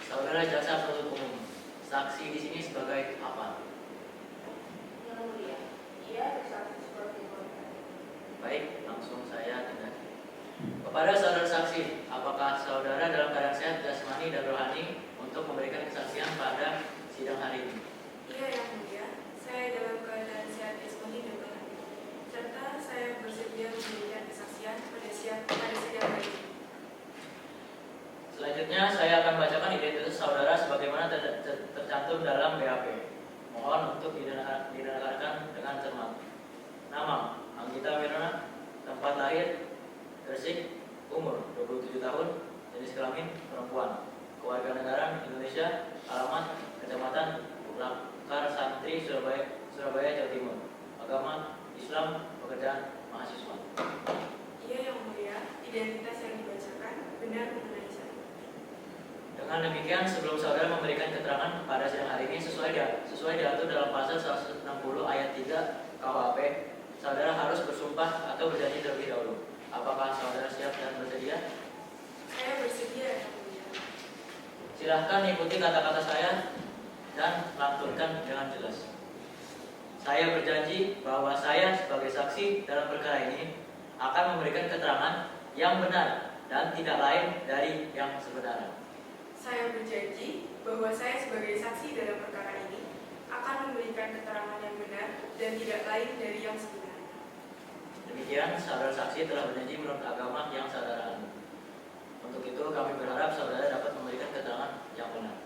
Saudara jaksa penuntut umum, saksi di sini sebagai apa? Yang mulia, ia bersaksi seperti berikut. Baik, langsung saya tindak. Kepada saudara saksi, apakah saudara dalam keadaan sehat jasmani dan rohani untuk memberikan kesaksian pada sidang hari ini? Iya, yang mulia, saya dalam keadaan sehat jasmani dan rohani, serta saya bersedia memberikan kesaksian pada sidang hari ini. Selanjutnya saya akan bacakan identitas saudara sebagaimana tercantum dalam BAP. Mohon untuk didengarkan dengan cermat. Nama: Anggita Wirana, tempat lahir Gresik, umur 27 tahun, jenis kelamin perempuan, kewarganegaraan Indonesia, alamat Kecamatan Lakar Santri, Surabaya, Jawa Timur, agama Islam, pekerjaan benar mengenai saya. Dengan demikian, sebelum saudara memberikan keterangan pada sidang hari ini sesuai diatur dalam pasal 160 ayat 3 KUHP, saudara harus bersumpah atau berjanji terlebih dahulu. Apakah saudara siap dan bersedia? Saya bersedia, Yang Mulia. Silahkan ikuti kata-kata saya dan lanturkan dengan jelas. Saya berjanji bahwa saya sebagai saksi dalam perkara ini akan memberikan keterangan yang benar dan tidak lain dari yang sebenarnya. Saya berjanji bahwa saya sebagai saksi dalam perkara ini akan memberikan keterangan yang benar dan tidak lain dari yang sebenarnya. Demikian, saudara saksi telah berjanji menurut agama yang saudara anut. Untuk itu, kami berharap saudara dapat memberikan keterangan yang benar.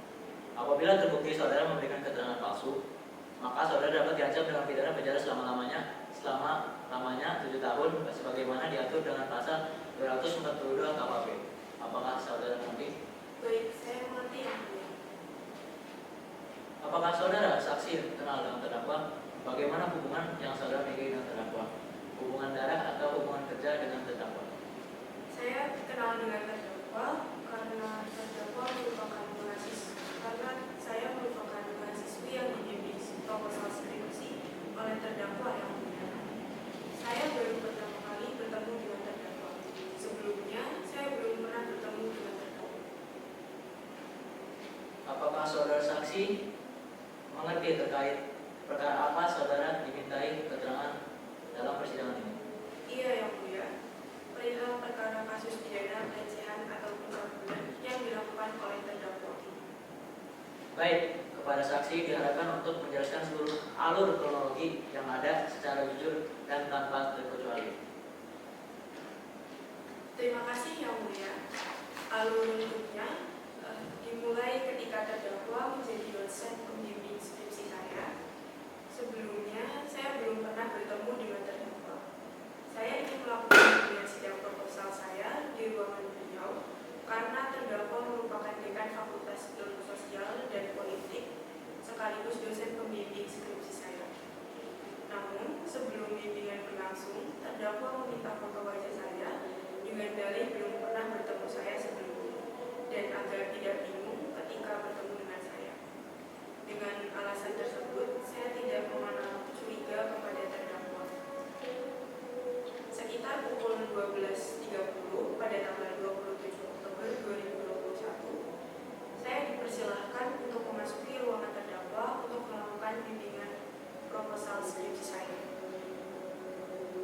Apabila terbukti saudara memberikan keterangan palsu, maka saudara dapat diancam dengan pidana penjara selama-lamanya 7 tahun sebagaimana diatur dengan pasal 242 KUHP. Apakah saudara mengerti? Baik, saya mengerti, Yang Mulia. Apakah saudara saksi kenal dengan terdakwa? Bagaimana hubungan yang saudara miliki dengan terdakwa? Hubungan darah atau hubungan kerja dengan terdakwa? Saya kenal dengan terdakwa karena terdakwa merupakan saya merupakan mahasiswi yang dibimbing proposal skripsi oleh terdakwa, Yang Mulia. Saya baru pertama kali bertemu dengan terdakwa. Sebelumnya, saya belum pernah bertemu dengan terdakwa. Apakah saudara saksi mengerti terkait perkara apa saudara dimintai keterangan dalam persidangan ini? Iya, Yang Mulia. Perihal perkara kasus pidana pelecehan atau pencabulan yang dilakukan oleh terdakwa. Baik, kepada saksi diharapkan untuk menjelaskan seluruh alur kronologi yang ada secara jujur dan tanpa terkecuali. Terima kasih, Yang Mulia. Alur untuknya dimulai ketika terdakwa menjadi dosen pembimbing skripsi saya. Sebelumnya, saya belum pernah bertemu dengan terdakwa. Saya ingin melakukan pembinaan sidang proposal saya di ruangan beliau karena terdakwa merupakan dekan Fakultas Ilmu Sosial dan Politik sekaligus dosen pembimbing skripsi saya. Namun, sebelum bimbingan berlangsung, terdakwa meminta foto wajah saya dengan dalih belum pernah bertemu saya sebelumnya dan agar tidak bingung ketika bertemu dengan saya. Dengan alasan tersebut, saya tidak mengenal curiga kepada terdakwa. Sekitar pukul 12.30 pada tanggal 27 Oktober 2021, saya dipersilahkan untuk memasuki ruangan terdakwa untuk melakukan bimbingan proposal skripsi saya.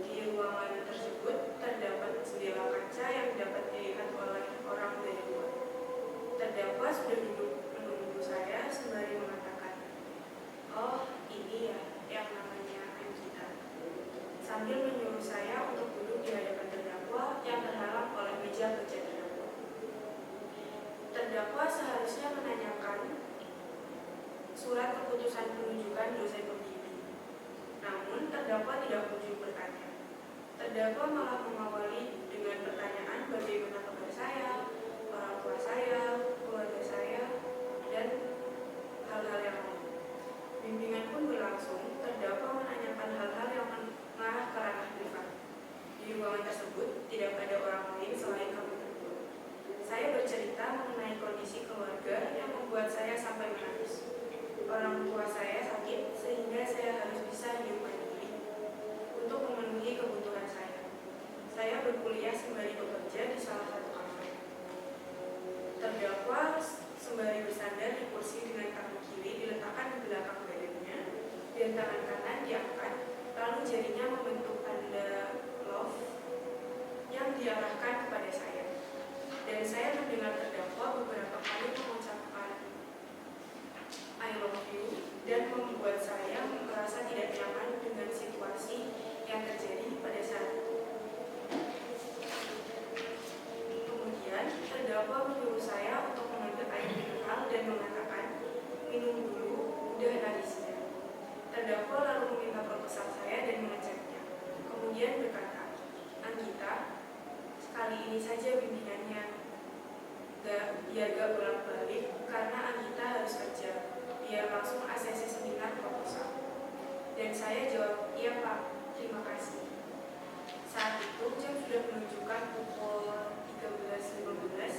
Di ruangan tersebut terdapat jendela kaca yang dapat dilihat oleh orang dari luar. Terdakwa sudah duduk menunggu saya sembari mengatakan, "Oh, ini ya yang namanya Anggita," sambil menyuruh saya untuk duduk di hadapan terdakwa yang terhalang oleh meja kerja terdakwa. Terdakwa seharusnya menanyakan surat keputusan penunjukan dosen pembimbing. Namun, terdakwa tidak kunjung bertanya. Terdakwa malah mengawali dengan pertanyaan bagaimana kabar saya, orang tua saya, keluarga saya, dan hal-hal yang lain. Bimbingan pun berlangsung, terdakwa menanyakan hal-hal yang mengarah ke ranah privat. Di ruangan tersebut tidak ada orang lain selain kami berdua. Saya bercerita mengenai kondisi keluarga yang membuat saya sampai menangis. Orang tua saya sakit sehingga saya harus bisa hidup mandiri untuk memenuhi kebutuhan saya. Saya berkuliah sembari bekerja di salah satu kafe. Terdakwa sembari bersandar di kursi dengan kaki kiri diletakkan di belakang badannya dan tangan kanan diangkat, lalu jarinya membentuk tanda love yang diarahkan kepada saya. Dan saya mendengar terdakwa beberapa kali mengucapkan I love you dan membuat saya merasa tidak nyaman dengan situasi yang terjadi pada saat itu. Kemudian terdakwa menyuruh saya untuk mengambil air mineral dan mengatakan minum dulu, udah nadisnya. Terdakwa lalu meminta proposal saya dan mengeceknya. Kemudian berkata, "Anggita, sekali ini saja bimbingannya. Biar gak bolak-balik karena Anggita harus kerja. Biar langsung ACC seminar proposal." Dan saya jawab, "Iya Pak, terima kasih." Saat itu jam sudah menunjukkan pukul 13.15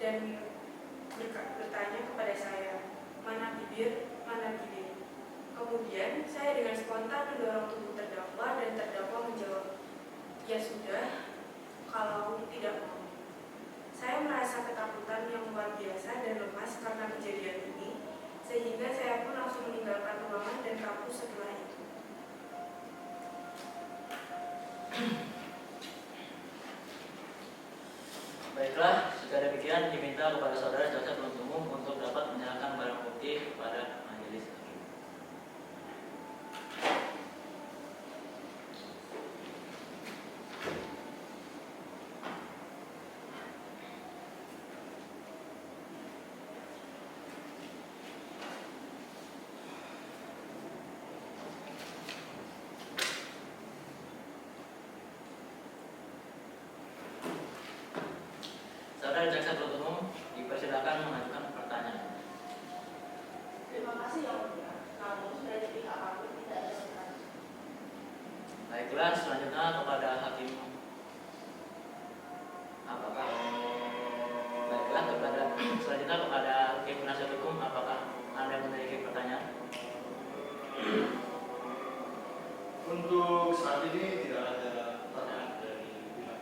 dan bertanya kepada saya, "Mana bibir, mana bibir?" Kemudian saya dengan spontan mendorong tubuh terdakwa dan terdakwa menjawab, "Ya sudah, kalau tidak mau." Saya merasa ketakutan yang luar biasa dan lemas karena kejadian ini, sehingga saya pun langsung meninggalkan ruangan dan kampus setelah itu. Baiklah, jika demikian diminta kepada saudara jaksa penuntut umum untuk dapat menyerahkan barang bukti kepada majelis hakim. Saudara jaksa penuntut umum dipersilakan mengajukan pertanyaan. Terima kasih yang mulia. Namun dari pihak kami tidak ada pertanyaan. Baiklah, selanjutnya kepada hakim. Apakah? Baiklah, selanjutnya kepada hakim penasihat hukum, apakah Anda memiliki pertanyaan? Untuk saat ini tidak ada pertanyaan dari pihak.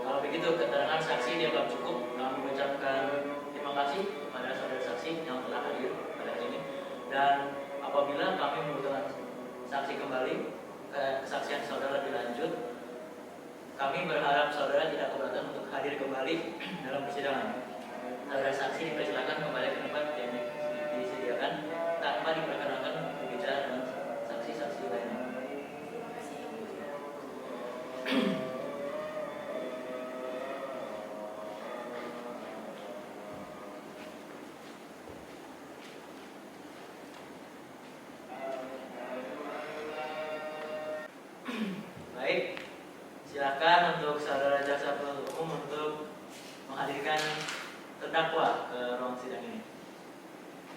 Kalau begitu, keterangan saksi dianggap cukup. Kami mengucapkan terima kasih kepada saudara saksi yang telah hadir pada hari ini. Dan apabila kami membutuhkan saksi kembali, kesaksian saudara dilanjut, kami berharap saudara tidak keberatan untuk hadir kembali dalam persidangan. Saudara saksi dipersilakan kembali ke tempat yang disediakan tanpa diperkenankan berbicara dengan saksi-saksi lainnya. Terima kasih yang mulia. Baik, silakan untuk saudara jaksa penuntut umum untuk menghadirkan terdakwa ke ruang sidang ini.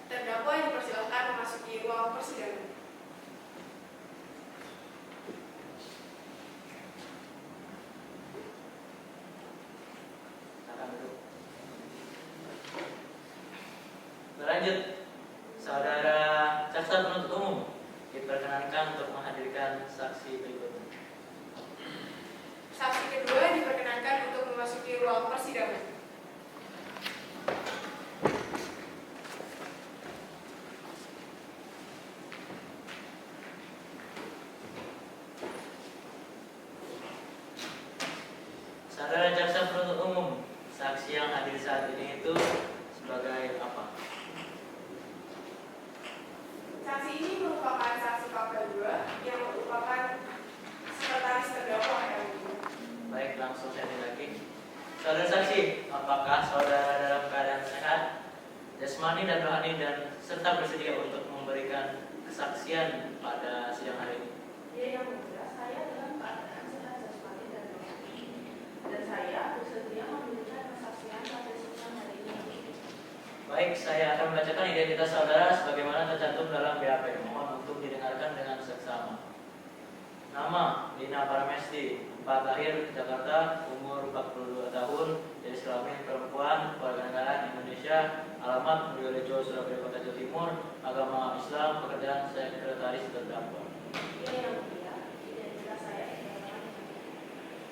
Terdakwa dipersilakan memasuki ruang persidangan. Silakan duduk. Berlanjut, saudara jaksa penuntut umum diperkenankan untuk menghadirkan saksi berikutnya. Saksi kedua diperkenankan untuk memasuki ruang persidangan. Saudara jaksa penuntut umum, saksi yang hadir saat ini itu sebagai apa? Saksi ini merupakan saksi fakta 2 yang merupakan sekretaris terdakwa yang mulia. Baik, langsung saya lagi. Saudara saksi, apakah saudara dalam keadaan sehat, jasmani dan rohani dan serta bersedia untuk memberikan kesaksian pada sidang hari ini? Ya yang mulia, saya dalam keadaan sehat jasmani dan rohani, dan saya bersedia memberikan kesaksian pada sidang hari ini. Baik, saya akan membacakan identitas saudara sebagaimana tercantum dalam BAP. Mohon untuk didengarkan dengan seksama. Nama: Lina Parmesti, 4 lahir Jakarta, umur 42 tahun, jenis kelamin perempuan, warganegaraan Indonesia, alamat Mulyorejo, Surabaya Kota, Jawa Timur, agama Islam, pekerjaan sekretaris terdakwa. Ya yang mulia, identitas saya adalah.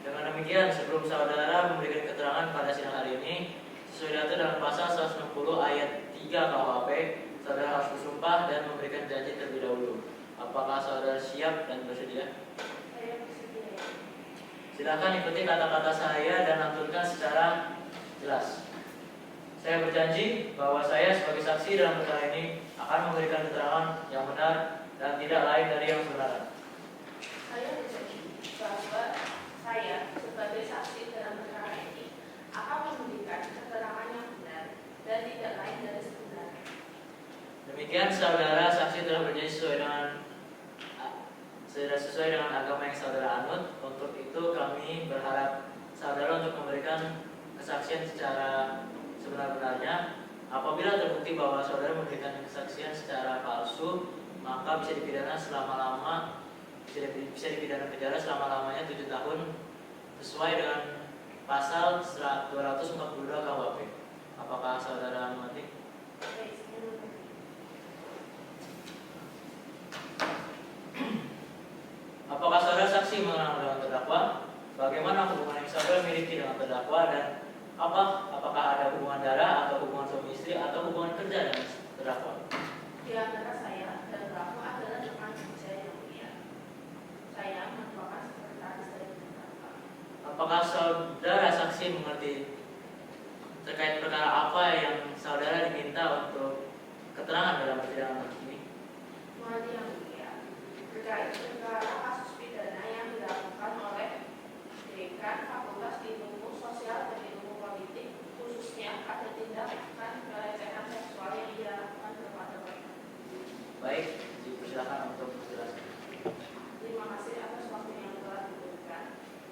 Dengan demikian, sebelum saudara memberikan keterangan pada sidang hari ini, sesuai diatur dalam pasal 160 ayat 3 KUHP, saudara harus bersumpah dan memberikan janji terlebih dahulu. Apakah saudara siap dan bersedia? Saya bersedia. Silakan ikuti kata-kata saya dan aturkan secara jelas. Saya berjanji bahwa saya sebagai saksi dalam perkara ini akan memberikan keterangan yang benar dan tidak lain dari yang sebenarnya. Saya berjanji bahwa saya sebagai saksi dalam perkara ini akan memberikan keterangan yang benar dan tidak lain dari sebenarnya. Demikian saudara saksi telah berjanji sesuai dengan agama yang saudara anut. Untuk itu kami berharap saudara untuk memberikan kesaksian secara sebenar-benarnya. Apabila terbukti bahwa saudara memberikan kesaksian secara palsu, maka bisa dipidana selama-lama, bisa dipidana penjara selama-lamanya 7 tahun sesuai dengan pasal 242 KUHP. Apakah saudara mengerti? Baik, saya mengerti. Apakah saudara saksi mengenal dengan terdakwa? Bagaimana hubungan yang saudara miliki dengan terdakwa dan apakah ada hubungan darah atau hubungan suami istri atau hubungan kerja dengan terdakwa? Di antara saya dan pelaku adalah teman kerja yang mulia. Saya merupakan sekretaris dari terdakwa. Apakah saudara saksi mengerti terkait perkara apa yang saudara diminta untuk keterangan dalam persidangan ini? Mengerti yang mulia, terkait perkara kasus pidana yang dilakukan oleh Dekan Fakultas Ilmu Sosial dan Ilmu Politik, khususnya ada tindakan pelecehan seksual yang dilakukan kepada mereka. Baik, dipersilakan untuk menjelaskan. Terima kasih atas waktu yang telah diberikan,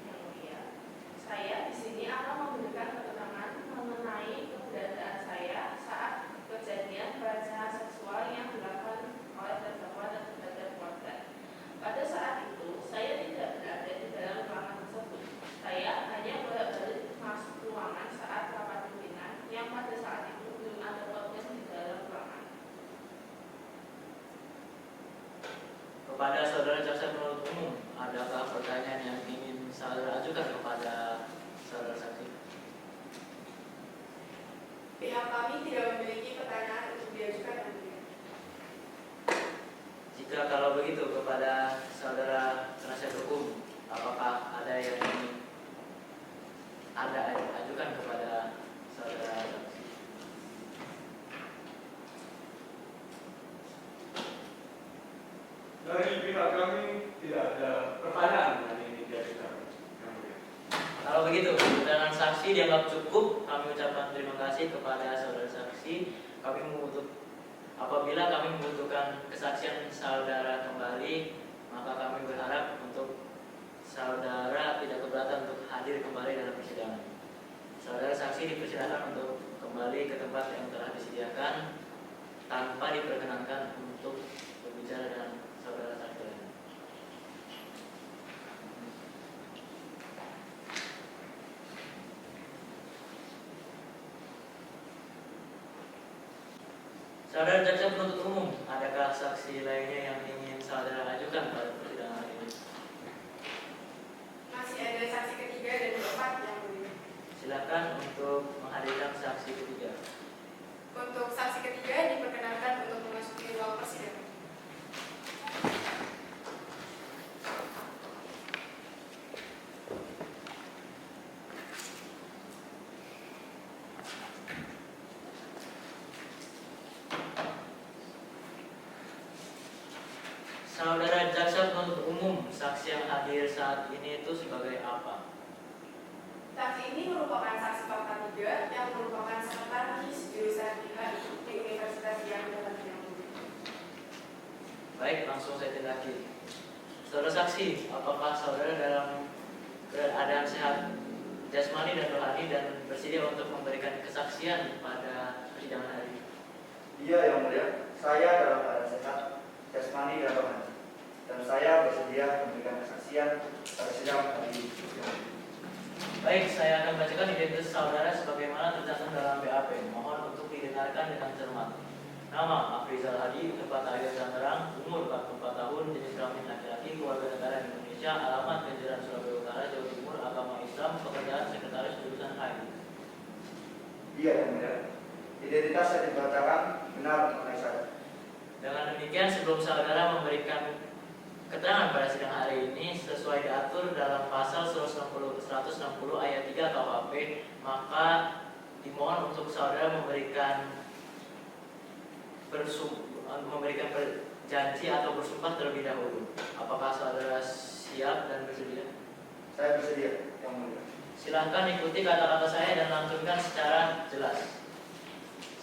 yang mulia. Saya di sini akan memberikan keterangan mengenai keberadaan saya saat kejadian pelecehan seksual yang dilakukan oleh terdakwa dan terdakwa keluarga. Pada saat itu, saya tidak berada di dalam ruangan tersebut. Saya hanya bolak-balik masuk ruangan saat rapat pimpinan yang pada saat itu belum ada podcast di dalam ruangan. Kepada saudara jaksa penuntut umum, adakah pertanyaan yang ingin saudara ajukan kepada saudara saksi? Pihak kami tidak memiliki pertanyaan untuk diajukan yang mulia. Jika kalau begitu kepada saudara penasihat hukum, apakah ada yang ingin Anda ajukan kepada saudara saksi? Dari pihak kami tidak ada pertanyaan yang ingin diajukan. Kalau begitu, keterangan saksi dianggap cukup. Kami ucapkan terima kasih kepada saudara saksi. Apabila kami membutuhkan kesaksian saudara kembali, maka kami berharap untuk saudara tidak keberatan untuk hadir kembali dalam persidangan. Saudara saksi dipersilakan untuk kembali ke tempat yang telah disediakan tanpa diperkenankan untuk berbicara dengan saudara saksi lain. Saudara jaksa penuntut umum, adakah saksi lainnya yang ingin saudara ajukan pada persidangan ini? Masih ada saksi ketiga dan keempat yang mulia. Silakan untuk menghadirkan saksi ketiga. Untuk saksi ketiga diperkenankan untuk memasuki ruang persidangan. Saudara jaksa penuntut umum, saksi yang hadir saat ini itu sebagai apa? Saksi ini merupakan saksi fakta 3 yang merupakan sekretaris jurusan IHI di Universitas yang mulia. Baik, langsung saya tindaki. Saudara saksi, apakah saudara dalam keadaan sehat jasmani dan rohani dan bersedia untuk memberikan kesaksian pada persidangan hari ini? Iya yang mulia, saya dalam keadaan sehat, jasmani dan rohani, dan saya bersedia memberikan kesaksian pada sidang hari ini. Baik, saya akan bacakan identitas saudara sebagaimana tercantum dalam BAP. Mohon untuk didengarkan dengan cermat. Nama Afrizal Hadi, tempat lahir Tangerang, umur 44 tahun, jenis kelamin laki-laki, keluarga negara Indonesia, alamat Kenjeran Surabaya Utara, Jawa Timur, agama Islam, pekerjaan sekretaris jurusan HI. Iya yang mulia, identitas yang dibacakan benar mengenai saya. Dengan demikian, sebelum saudara memberikan keterangan pada sidang hari ini sesuai diatur dalam pasal 160 ayat 3 KUHP, maka dimohon untuk saudara memberikan janji atau bersumpah terlebih dahulu. Apakah saudara siap dan bersedia? Saya bersedia yang mulia. Silahkan ikuti kata-kata saya dan lantunkan secara jelas.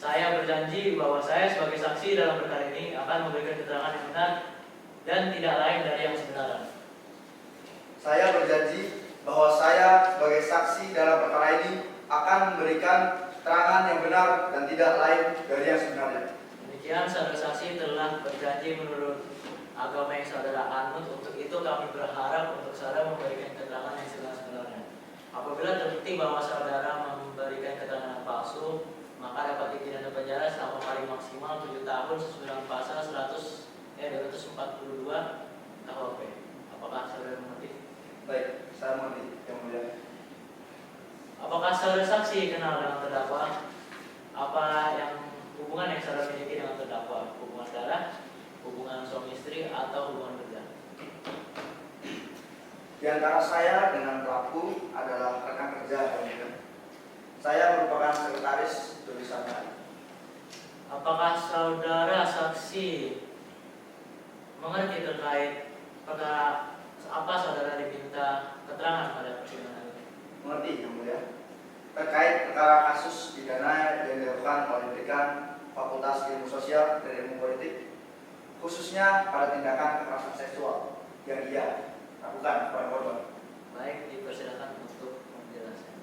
Saya berjanji bahwa saya sebagai saksi dalam perkara ini akan memberikan keterangan yang benar dan tidak lain dari yang sebenarnya. Saya berjanji bahwa saya sebagai saksi dalam perkara ini akan memberikan keterangan yang benar dan tidak lain dari yang sebenarnya. Demikian saudara saksi telah berjanji menurut agama yang saudara anut. Untuk itu kami berharap untuk saudara memberikan keterangan yang sebenarnya. Apabila terbukti bahwa saudara memberikan keterangan palsu, maka dapat dipidana penjara selama paling maksimal 7 tahun sesuai dengan pasal 242 KUHP. Apakah saudara mengerti? Baik, saya mengerti, Yang Mulia. Apakah saudara saksi kenal dengan terdakwa? Apa yang hubungan yang saudara miliki dengan terdakwa? Hubungan darah, hubungan suami istri, atau hubungan kerja? Di antara saya dengan pelaku adalah rekan kerja, Yang Mulia. Saya merupakan sekretaris tulisan hari. Apakah saudara saksi mengerti terkait perkara apa saudara diminta keterangan pada persidangan ini? Mengerti, Yang Mulia. Terkait perkara kasus pidana yang dilakukan oleh dekan Fakultas Ilmu Sosial dan Ilmu Politik, khususnya pada tindakan kekerasan seksual yang ia lakukan kepada korban. Baik, dipersilakan untuk menjelaskan.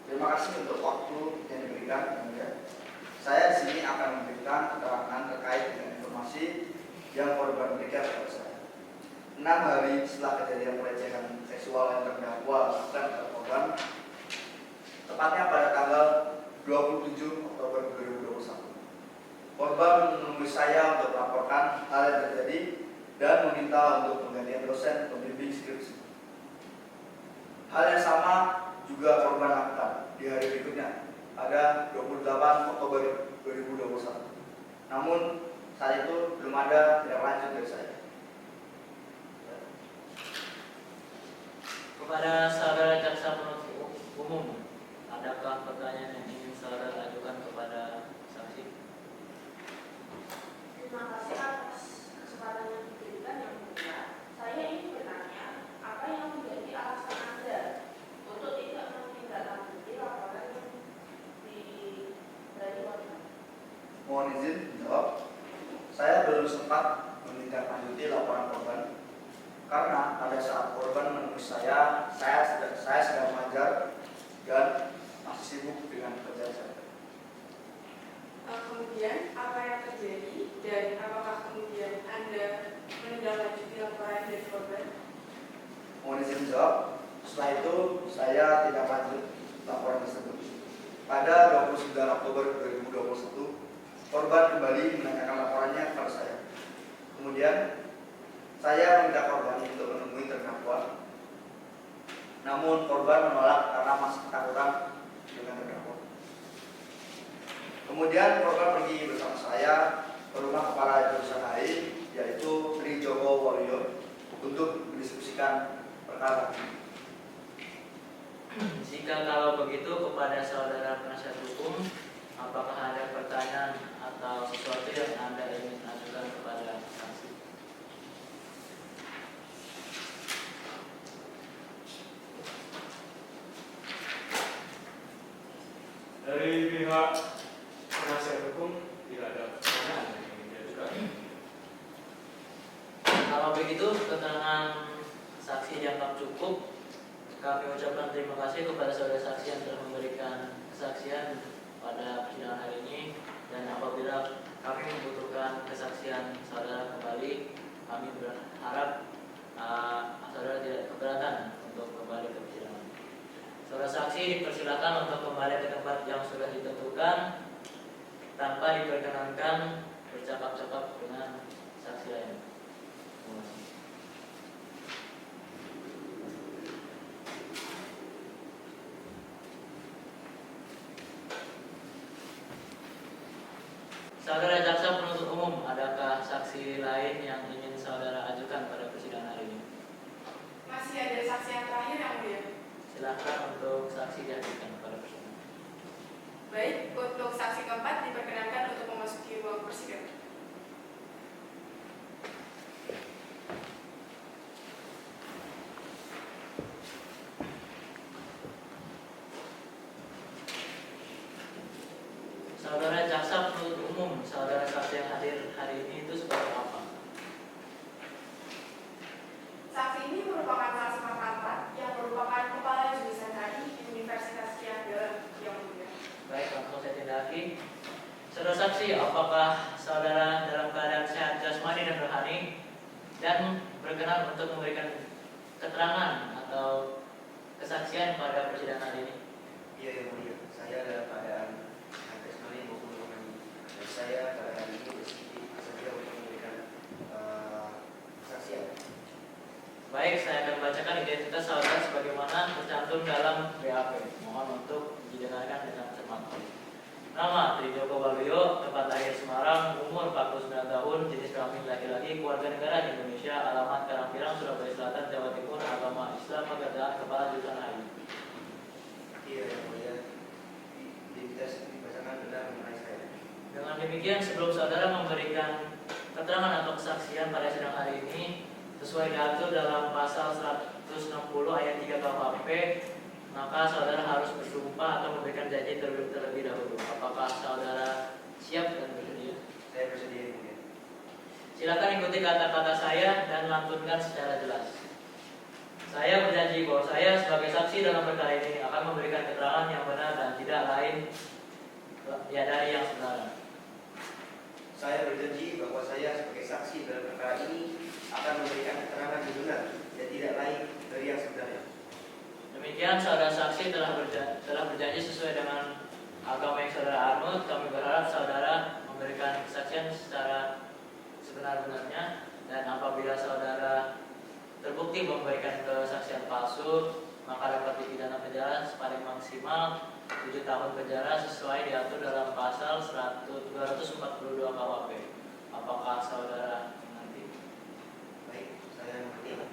Terima kasih untuk waktu yang diberikan, Yang Mulia. Saya di sini akan memberikan keterangan terkait dengan informasi yang korban berikan kepada saya. 6 hari setelah kejadian pelecehan seksual yang terdakwa lakukan kepada korban, tepatnya pada tanggal 27 Oktober 2021. Korban menemui saya untuk melaporkan hal yang terjadi dan meminta untuk penggantian dosen pembimbing skripsi. Hal yang sama juga korban lakukan di hari berikutnya pada 28 Oktober 2021. Namun saat itu belum ada tindak lanjut dari saya. Kepada saudara jaksa penuntut umum, adakah pertanyaan yang ingin saudara ajukan kepada saksi? Terima kasih atas kesempatan yang diberikan, Yang Mulia. Saya ingin bertanya, apa yang menjadi alasan Anda untuk tidak menindaklanjuti laporan yang dari korban? Mohon izin menjawab. Saya belum sempat menindaklanjuti laporan korban karena pada saat korban menemui saya sedang mengajar dan masih sibuk dengan pekerjaan saya. Kemudian apa yang terjadi dan apakah kemudian Anda menindaklanjuti laporan dari korban? Mohon izin menjawab. Setelah itu saya tidak lanjut laporan tersebut. Pada 29 Oktober 2021, korban kembali menanyakan laporannya kepada saya. Kemudian saya meminta korban untuk menemui terdakwa. Namun korban menolak karena masih ketakutan dengan terdakwa. Kemudian korban pergi bersama saya ke rumah kepala jurusan HI, yaitu Tri Joko Waluyo, untuk mendiskusikan perkara ini. Jika kalau begitu kepada saudara penasihat hukum, apakah ada pertanyaan atau sesuatu yang Anda ingin ajukan kepada saksi? Dari pihak penasihat hukum tidak ada pertanyaan yang ingin diajukan. Kalau begitu keterangan saksi dianggap cukup. Kami ucapkan terima kasih kepada saudara saksi yang telah memberikan kesaksian pada persidangan hari ini, dan apabila kami membutuhkan kesaksian saudara kembali, kami berharap saudara tidak keberatan untuk kembali ke persidangan. Saudara saksi dipersilakan untuk kembali ke tempat yang sudah ditentukan tanpa diperkenankan bercakap-cakap dengan saksi lain. Terima kasih. Saudara jaksa penuntut umum, adakah saksi lain yang ingin saudara ajukan pada persidangan hari ini? Masih ada saksi yang terakhir, Yang Mulia. Silakan untuk saksi diajukan pada persidangan. Baik, untuk saksi keempat diperkenankan untuk memasuki ruang persidangan. Saudara jaksa penuntut umum, saudara saksi yang hadir hari ini itu sebagai apa? Saksi ini merupakan saksi makampar yang merupakan kepala jurusan HI di Universitas Kianda, Yang Mulia. Baik, langsung saya tindaki. Saudara saksi, apakah saudara dalam keadaan sehat jasmani dan rohani dan berkenan untuk memberikan keterangan atau kesaksian kesaksian pada persidangan ini? Iya yang mulia, saya dalam keadaan sehat jasmani maupun rohani, dan saya pada hari ini bersedia untuk memberikan kesaksian. Baik, saya akan membacakan identitas saudara sebagaimana tercantum dalam BAP. Mohon untuk didengarkan dengan cermat. Nama Trijoko Waluyo, tempat lahir Semarang, umur 49 tahun, jenis kelamin laki-laki, keluarga negara di Indonesia, alamat Karangpirang, Surabaya Selatan, Jawa Timur, agama Islam, pekerjaan kepala jurusan HI. Iya yang mulia, identitas dibacakan benar mengenai saya. Dengan demikian, sebelum saudara memberikan keterangan atau kesaksian pada sidang hari ini, sesuai diatur dalam pasal 160 ayat 3 KUHP, maka saudara harus bersumpah atau memberikan janji terlebih dahulu. Apakah saudara siap dan bersedia? Saya bersedia yang mulia. Silakan ikuti kata-kata saya dan lantunkan secara jelas. Saya berjanji bahwa saya sebagai saksi dalam perkara ini akan memberikan keterangan yang benar dan tidak lain dari yang sebenarnya. Saya berjanji bahwa saya sebagai saksi dalam perkara ini akan memberikan keterangan yang benar dan tidak lain dari yang sebenarnya. Demikian saudara saksi telah berjanji sesuai dengan agama yang saudara anut. Kami berharap saudara memberikan kesaksian secara sebenar-benarnya, dan apabila saudara terbukti memberikan kesaksian palsu, maka dapat dipidana penjara paling maksimal 7 tahun penjara sesuai diatur dalam pasal 242 KUHP. Apakah saudara mengerti? Baik, saya mengerti.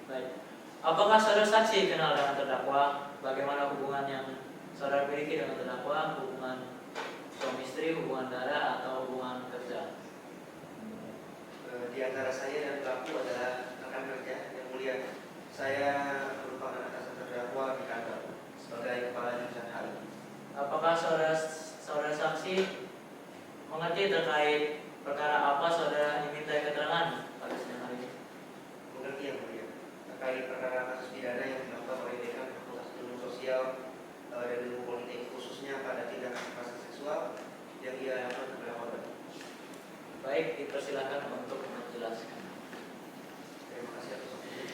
Baik. Apakah saudara saksi kenal dengan terdakwa? Bagaimana hubungan yang saudara miliki dengan terdakwa? Hubungan suami istri, hubungan darah, atau hubungan kerja? Di antara saya dan pelaku adalah rekan kerja yang mulia. Saya merupakan atasan terdakwa di kantor sebagai kepala jurusan HI. Apakah saudara saksi mengerti terkait perkara apa saudara diminta keterangan pada sidang hari ini? Mengerti yang mulia terkait perkara kasus pidana yang dilakukan oleh Dekan Fakultas Ilmu Sosial dan Ilmu Politik, khususnya pada tindak kekerasan seksual yang ia lakukan kepada korban. Baik, dipersilakan untuk menjelaskan. Terima kasih atas waktunya.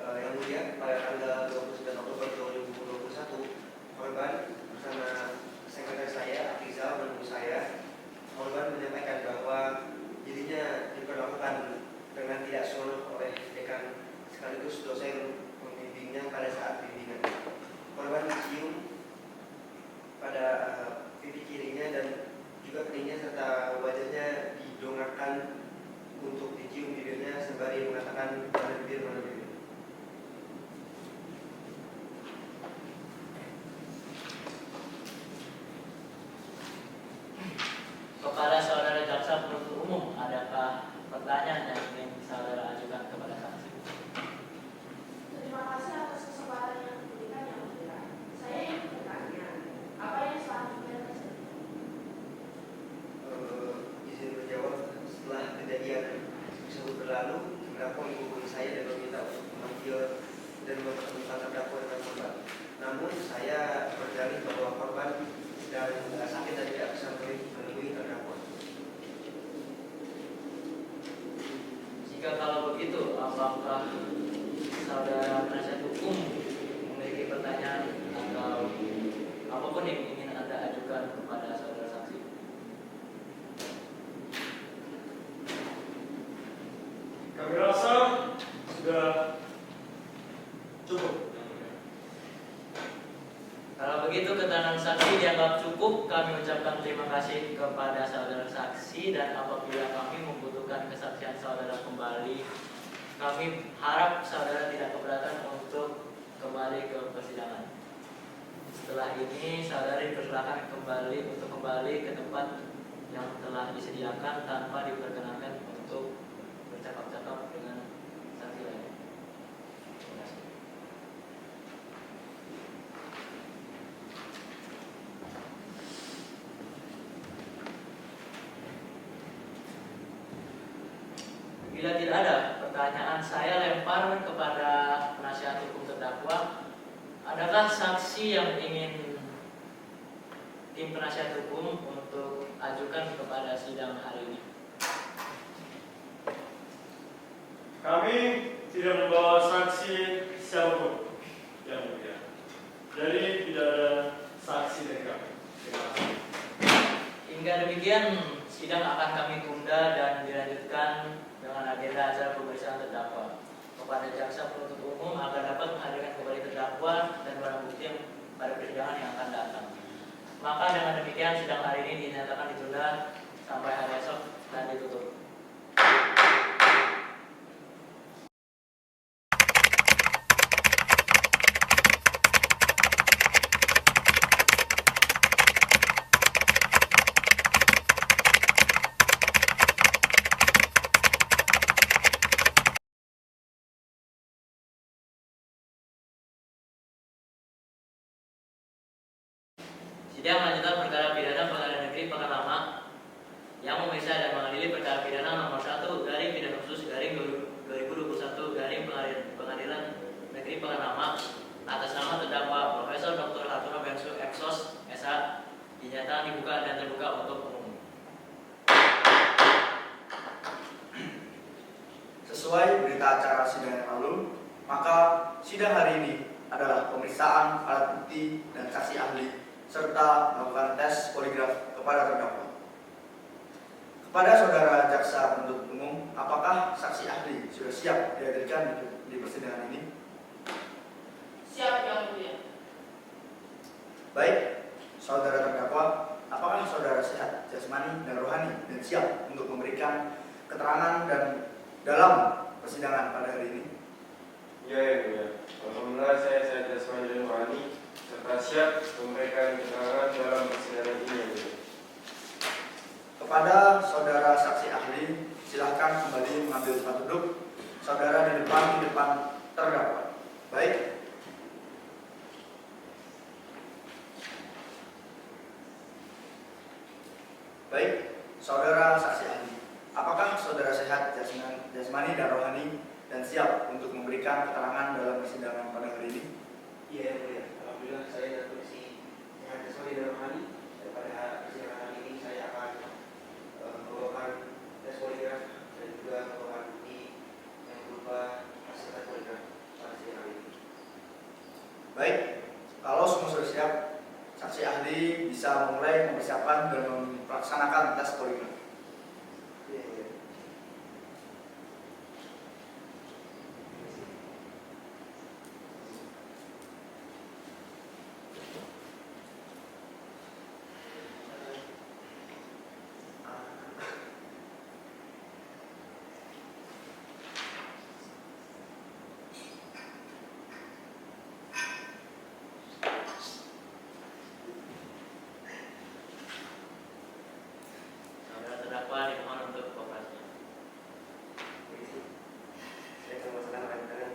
Yang mulia, pada tanggal 29 Oktober 2021, korban bersama sekretaris saya, Afrizal, menurut saya, korban menyampaikan bahwa dirinya diperlakukan dengan tidak senonoh oleh dekan sekaligus dosen pembimbingnya pada saat bimbingan. Korban dicium pada pipi kirinya dan juga keningnya serta wajahnya didongakkan untuk dicium bibirnya sembari mengatakan mana bibir. Kepada saudara jaksa penuntut umum, adakah pertanyaan yang ingin saudara ajukan kepada saksi? Terima kasih atas kesempatan yang diberikan yang mulia. Saya ingin bertanya, apa yang selanjutnya terjadi? Izin menjawab, setelah kejadian tersebut berlalu, terdakwa menghubungi saya dan meminta untuk memanggil dan mempertemukan terdakwa dengan korban. Namun saya berdalih bahwa korban sedang sakit dan tidak bisa menemui terdakwa. Jika kalau begitu, apakah saudara penasihat hukum memiliki pertanyaan atau apapun yang ingin Anda ajukan kepada saudara saksi? Kami rasa sudah cukup. Kalau begitu keterangan saksi dianggap cukup. Kami ucapkan terima kasih kepada saudara saksi, dan apabila kami membutuhkan kesaksian saudara kembali, kami harap saudara tidak keberatan untuk kembali ke persidangan. Setelah ini saudara dipersilakan kembali ke tempat yang telah disediakan tanpa diperkenankan untuk bercakap-cakap dengan saksi lain. Terima kasih. Bila tidak ada pertanyaan, saya lempar kepada penasihat hukum terdakwa. Adakah saksi yang ingin tim penasihat hukum untuk ajukan kepada sidang hari ini? Kami tidak membawa saksi siapapun. Jadi tidak ada saksi dari kami. Terima kasih. Hingga demikian, sidang akan kami tunda dan dilanjutkan dengan agenda acara pemeriksaan terdakwa. Kepada jaksa penuntut umum agar dapat menghadirkan kembali terdakwa dan barang bukti yang pada persidangan yang akan datang. Maka dengan demikian sidang hari ini dinyatakan ditunda sampai hari esok dan ditutup. Sidang lanjutan perkara pidana Pengadilan Negeri Pekan Lama yang memeriksa dan mengadili perkara pidana nomor 1 garing pidana khusus garing 2021 garing Pengadilan Negeri Pekan Lama atas nama terdakwa Profesor Dr. Hartono Bensu Eksos SA dinyatakan dibuka dan terbuka untuk umum. Sesuai berita acara sidang yang lalu, maka sidang hari ini adalah pemeriksaan alat bukti dan saksi ahli serta melakukan tes poligraf kepada terdakwa. Kepada saudara jaksa penuntut umum, apakah saksi ahli sudah siap dihadirkan di persidangan ini? Siap Yang Mulia. Baik, saudara terdakwa, apakah saudara sehat jasmani dan rohani dan siap untuk memberikan keterangan dan dalam persidangan pada hari ini? Ya, yang mulia. Alhamdulillah saya sehat jasmani dan rohani serta siap memberikan keterangan dalam persidangan ini, yang mulia. Kepada saudara saksi ahli, silahkan kembali mengambil tempat duduk. Saudara di depan terdakwa. Baik. Baik, saudara saksi ahli. Apakah saudara sehat jasmani dan rohani dan siap untuk memberikan keterangan dalam persidangan pada hari ini? Iya, yang mulia. Alhamdulillah saya dalam kondisi sehat jasmani dan rohani. Dan pada persidangan hari ini saya akan membawakan tes poligraf dan juga membawakan bukti yang berupa hasil tes poligraf pada sidang hari ini. Baik, kalau semua sudah siap, saksi ahli bisa mulai mempersiapkan dan melaksanakan tes poligraf. Iya, yang mulia. Saudara terdakwa dimohon untuk kooperasinya. Permisi. Saya akan melaksanakan rangkaian tangan.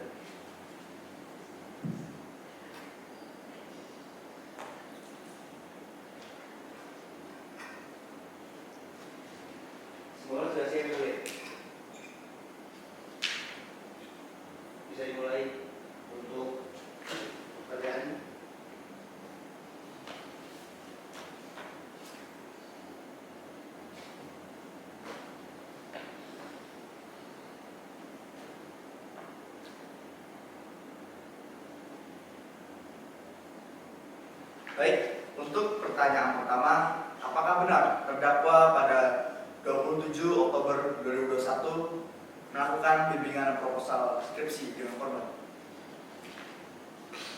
Semua sudah siap, yang mulia. Bisa dimulai untuk pekerjaan. Baik, untuk pertanyaan pertama, apakah benar terdakwa pada 27 Oktober 2021 melakukan bimbingan proposal skripsi dengan korban?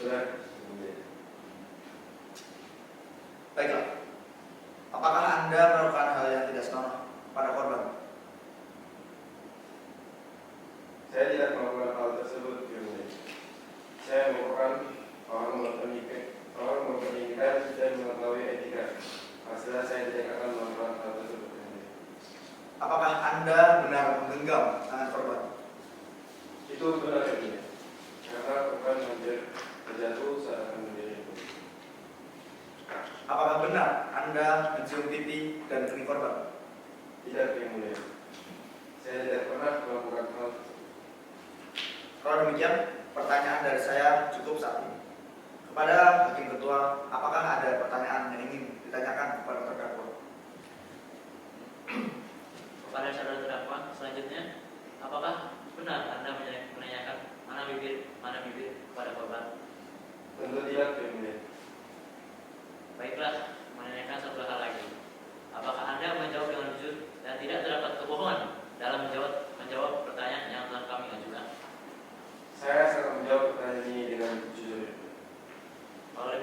Benar, yang mulia. Baiklah, apakah Anda melakukan hal yang tidak senonoh pada korban? Saya tidak melakukan hal tersebut, yang mulia. Saya merupakan orang mempentingkan dan mengetahui etika. Hasilnya saya tidak akan melakukan hal tersebut, yang mulia. Apakah Anda benar menggenggam tangan korban? Itu benar, yang mulia. Karena korban hampir terjatuh saat akan berdiri. Apakah benar Anda mencium pipi dan kening korban? Tidak, yang mulia. Saya tidak pernah melakukan hal tersebut. Kalau demikian, pertanyaan dari saya cukup saat ini. Kepada Hakim Ketua, apakah ada pertanyaan yang ingin ditanyakan kepada terdakwa? Kepada saudara terdakwa, selanjutnya, apakah benar Anda menanyakan mana bibir kepada korban? Tentu tidak, yang mulia.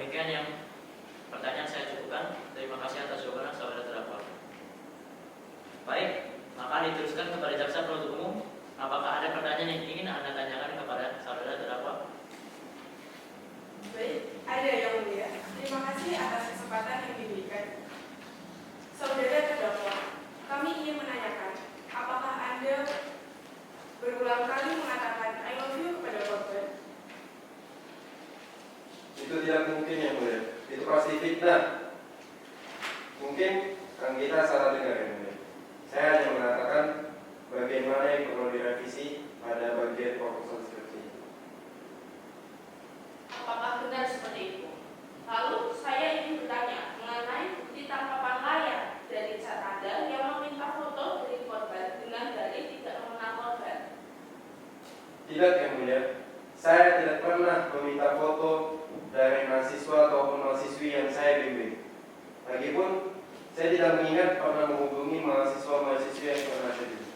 demikian yang pertanyaan saya cukupkan. Terima kasih atas jawaban saudara terdakwa. Baik, maka diteruskan kepada jaksa penuntut umum. Apakah ada pertanyaan yang ingin Anda tanyakan kepada saudara terdakwa? Baik, ada yang mulia. Terima kasih atas kesempatan yang diberikan. Saudara terdakwa, kami ingin menanyakan, apakah Anda berulang kali mengatakan I love you kepada korban? Itu tidak mungkin yang mulia. Itu pasti fitnah. Mungkin Anggita salah dengar yang mulia. Saya hanya mengatakan bagian mana yang perlu direvisi pada bagian proposal skripsi. Apakah benar seperti itu? Lalu saya ingin bertanya mengenai bukti tangkapan layar dari chat Anda yang meminta foto dari korban dengan dalih tidak mengenal korban. Tidak yang mulia. Saya tidak pernah meminta foto dari mahasiswa ataupun mahasiswi yang saya bimbing. Lagipun saya tidak mengingat pernah menghubungi mahasiswa-mahasiswi yang pernah saya bimbing.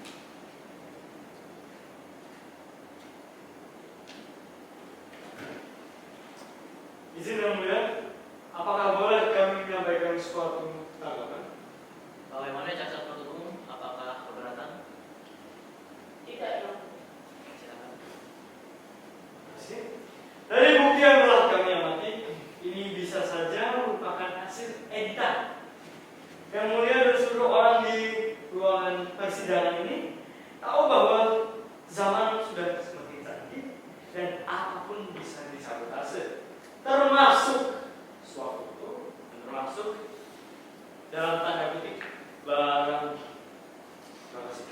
Izin yang mulia, apakah boleh kami menyampaikan suatu tanggapan? Bagaimana jaksa penuntut umum? Apakah keberatan? Tidak, Yang. Silakan. Terima kasih. Dari bukti yang telah kami amati, ini bisa saja merupakan hasil editan. Yang mulia dan seluruh orang di ruangan persidangan ini tahu bahwa zaman sudah semakin canggih dan apapun bisa disabotase, termasuk suatu, termasuk dalam tanda kutip barang. Terima kasih.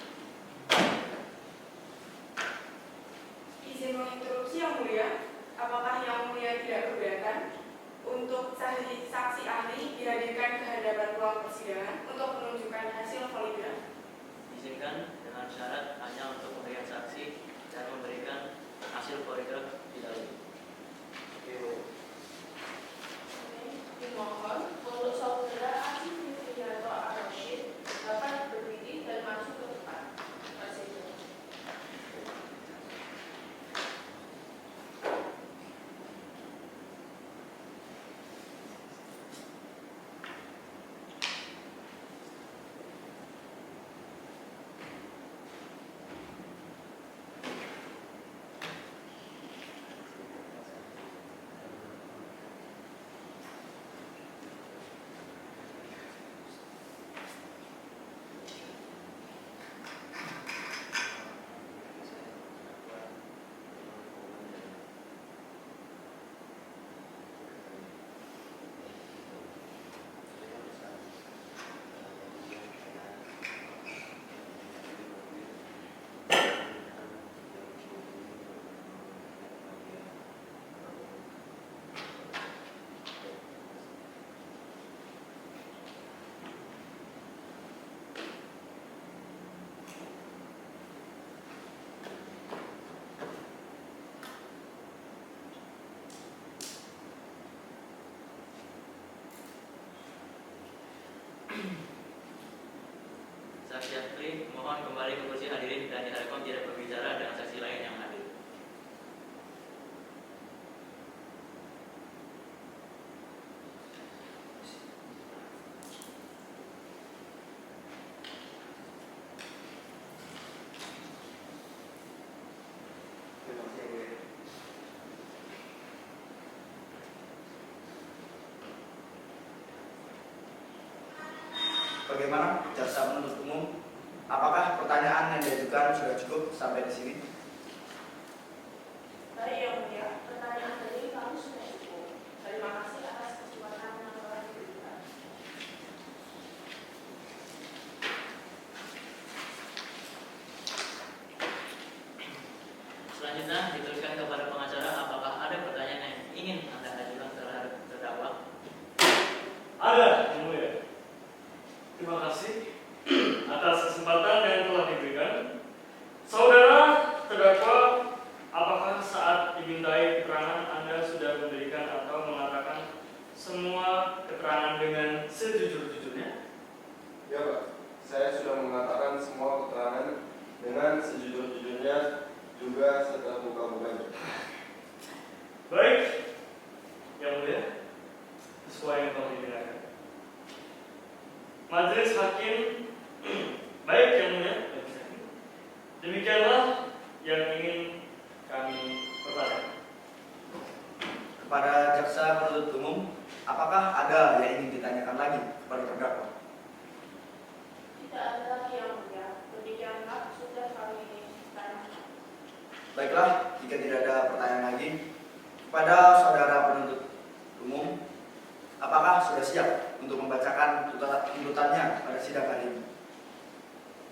Izin menginterupsi yang mulia, apakah yang mulia tidak keberatan untuk saksi ahli dihadirkan ke hadapan ruang persidangan untuk menunjukkan hasil poligraf? Izinkan dengan syarat hanya untuk memberikan saksi dan memberikan hasil poligraf di dalam. Dimohon untuk saudara Aziz Fitrianto Ar-Rasyid dapat berdiri dan maju ke depan. Terima kasih. Saksi ahli mohon kembali ke kursi hadirin dan diharapkan tidak berbicara dengan saksi lain yang hadir. Terima kasih yang mulia. Bagaimana jaksa penuntut umum? Apakah pertanyaan yang diajukan sudah cukup sampai di sini? Baik, Yang Mulia, pertanyaan dari kami sudah cukup. Terima kasih atas kesempatan yang telah diberikan. Selanjutnya diteruskan kepada pengacara. Apakah ada pertanyaan yang ingin Anda ajukan terhadap terdakwa? Ada, yang mulia. Terima kasih atas kesempatan yang telah diberikan. Saudara terdakwa, apakah saat dimintai keterangan Anda sudah memberikan atau mengatakan semua keterangan dengan sejujur-jujurnya? Ya Pak, saya sudah mengatakan semua keterangan dengan sejujur-jujurnya juga setelah buka-bukanya. Baik, yang mulia. sesuai yang telah didengarkan. Majelis Hakim, baik yang mulia, demikianlah yang ingin kami pertanyakan. Kepada jaksa penuntut umum, apakah ada yang ingin ditanyakan lagi kepada terdakwa? Tidak ada lagi yang mulia. Demikianlah sudah kami tanyakan. Baiklah, jika tidak ada pertanyaan lagi, kepada saudara penuntut umum, apakah sudah siap untuk membacakan tuntutannya pada sidang hari ini?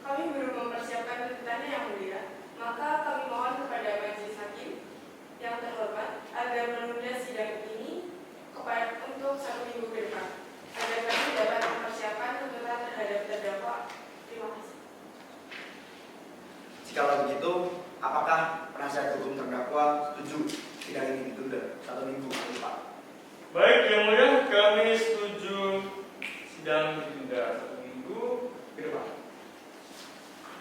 Kami belum mempersiapkan tuntutannya yang mulia, maka kami mohon kepada majelis hakim yang terhormat agar menunda sidang ini untuk 1 minggu ke depan, agar kami dapat mempersiapkan tuntutan terhadap terdakwa. Terima kasih. Jikalau begitu, apakah penasihat hukum terdakwa setuju sidang ini ditunda 1 minggu ke depan? Baik yang mulia, kami setuju sidang ditunda 1 minggu ke depan.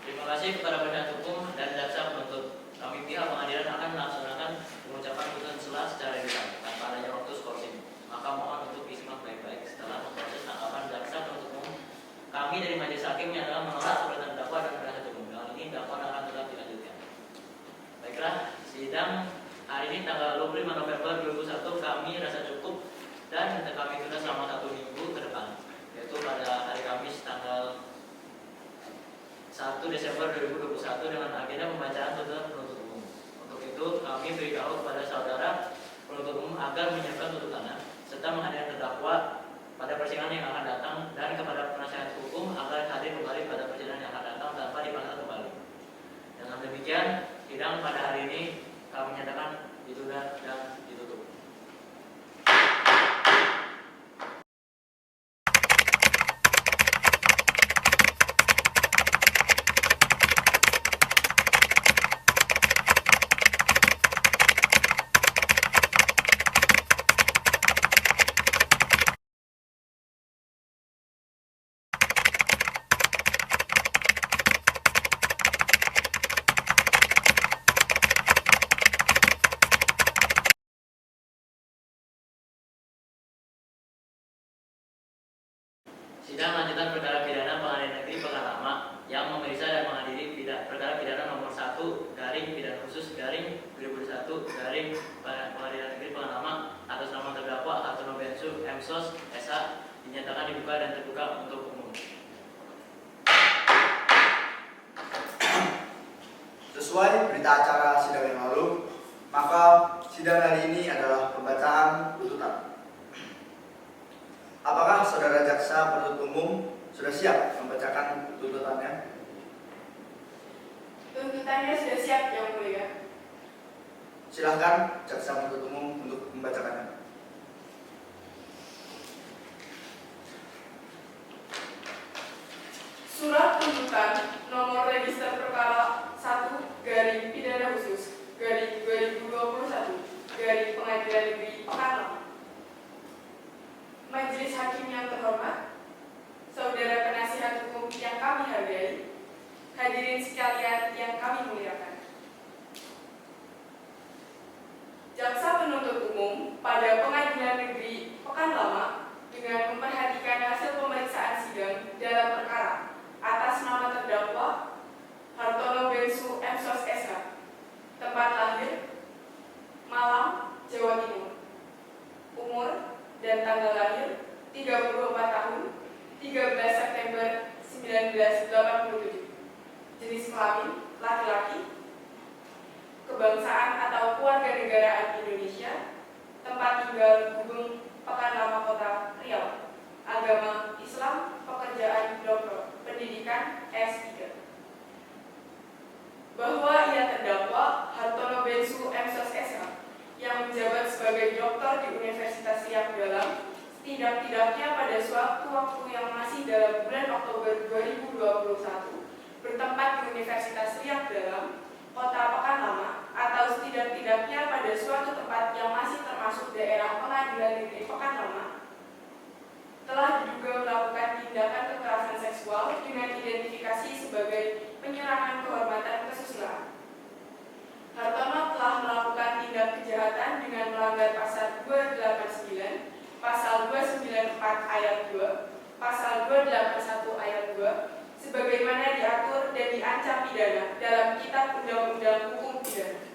Terima kasih kepada penasihat hukum dan jaksa penuntut. Kami pihak pengadilan akan melaksanakan pengucapan putusan sela secara digital tanpa adanya waktu skorsing. Maka mohon untuk disimak baik-baik setelah memproses tanggapan jaksa penuntut umum. Kami dari majelis hakim yang adalah menolak keberatan terdakwa dan penasihat hukum. Dengan ini dakwaan akan tetap dilanjutkan. Baiklah, sidang hari ini tanggal 25 November 2021 kami rasa cukup dan kami tunda selama 1 minggu ke depan, yaitu pada hari Kamis tanggal 1 Desember 2021 dengan agenda pembacaan tuntutan penuntut umum. Untuk itu kami beritahu kepada saudara penuntut umum agar menyiapkan tuntutannya serta menghadirkan terdakwa pada persidangan yang akan datang dan kepada penasihat hukum agar hadir kembali pada persidangan yang akan datang tanpa dipanggil kembali. Dengan demikian, sidang pada hari ini kami nyatakan ditunda dan ditutup. Sidang lanjutan perkara pidana Pengadilan Negeri Pekan Lama yang memeriksa dan mengadili perkara pidana nomor 1 garing pidana khusus garing 2021 garing Pengadilan Negeri Pekan Lama atas nama terdakwa Hartono Bensu MSos SH dinyatakan dibuka dan terbuka untuk umum. Sesuai berita acara sidang yang lalu, maka sidang hari ini adalah pembacaan tuntutan. Apakah saudara jaksa penuntut umum sudah siap membacakan tuntutannya? Tuntutannya sudah siap yang mulia. Silahkan jaksa penuntut umum untuk membacakannya. Surat tuntutan nomor register perkara 1 garing pidana khusus garing 2021 garing Pengadilan Negeri Pekan Lama. Majelis hakim yang terhormat, saudara penasihat hukum yang kami hargai, hadirin sekalian yang kami muliakan. Jaksa penuntut umum pada Pengadilan Negeri Pekan Lama dengan memperhatikan hasil pemeriksaan sidang dalam perkara atas nama terdakwa Hartono Bensu MSos SH, tempat lahir Malang, Jawa Timur, umur dan tanggal lahir 34 tahun 13 September 1987, jenis kelamin laki-laki, kebangsaan atau kewarganegaraan Indonesia, tempat tinggal Gubeng Pekan Lama Kota Riau, agama Islam, pekerjaan doktor, pendidikan S3. Bahwa ia terdakwa Hartono Bensu MSos SH yang menjabat sebagai doktor di Universitas Riau dalam setidak-tidaknya pada suatu waktu yang masih dalam bulan Oktober 2021 bertempat di Universitas Riau dalam Kota Pekan Lama atau setidak-tidaknya pada suatu tempat yang masih termasuk daerah Pengadilan Negeri Pekan Lama telah diduga melakukan tindakan kekerasan seksual dengan identifikasi sebagai penyerangan kehormatan kesusilaan. Hartono telah melakukan tindak kejahatan dengan melanggar pasal 289, pasal 290 4 ayat 2, pasal 281 ayat 2, sebagaimana diatur dan diancam pidana dalam Kitab Undang-Undang Hukum Pidana.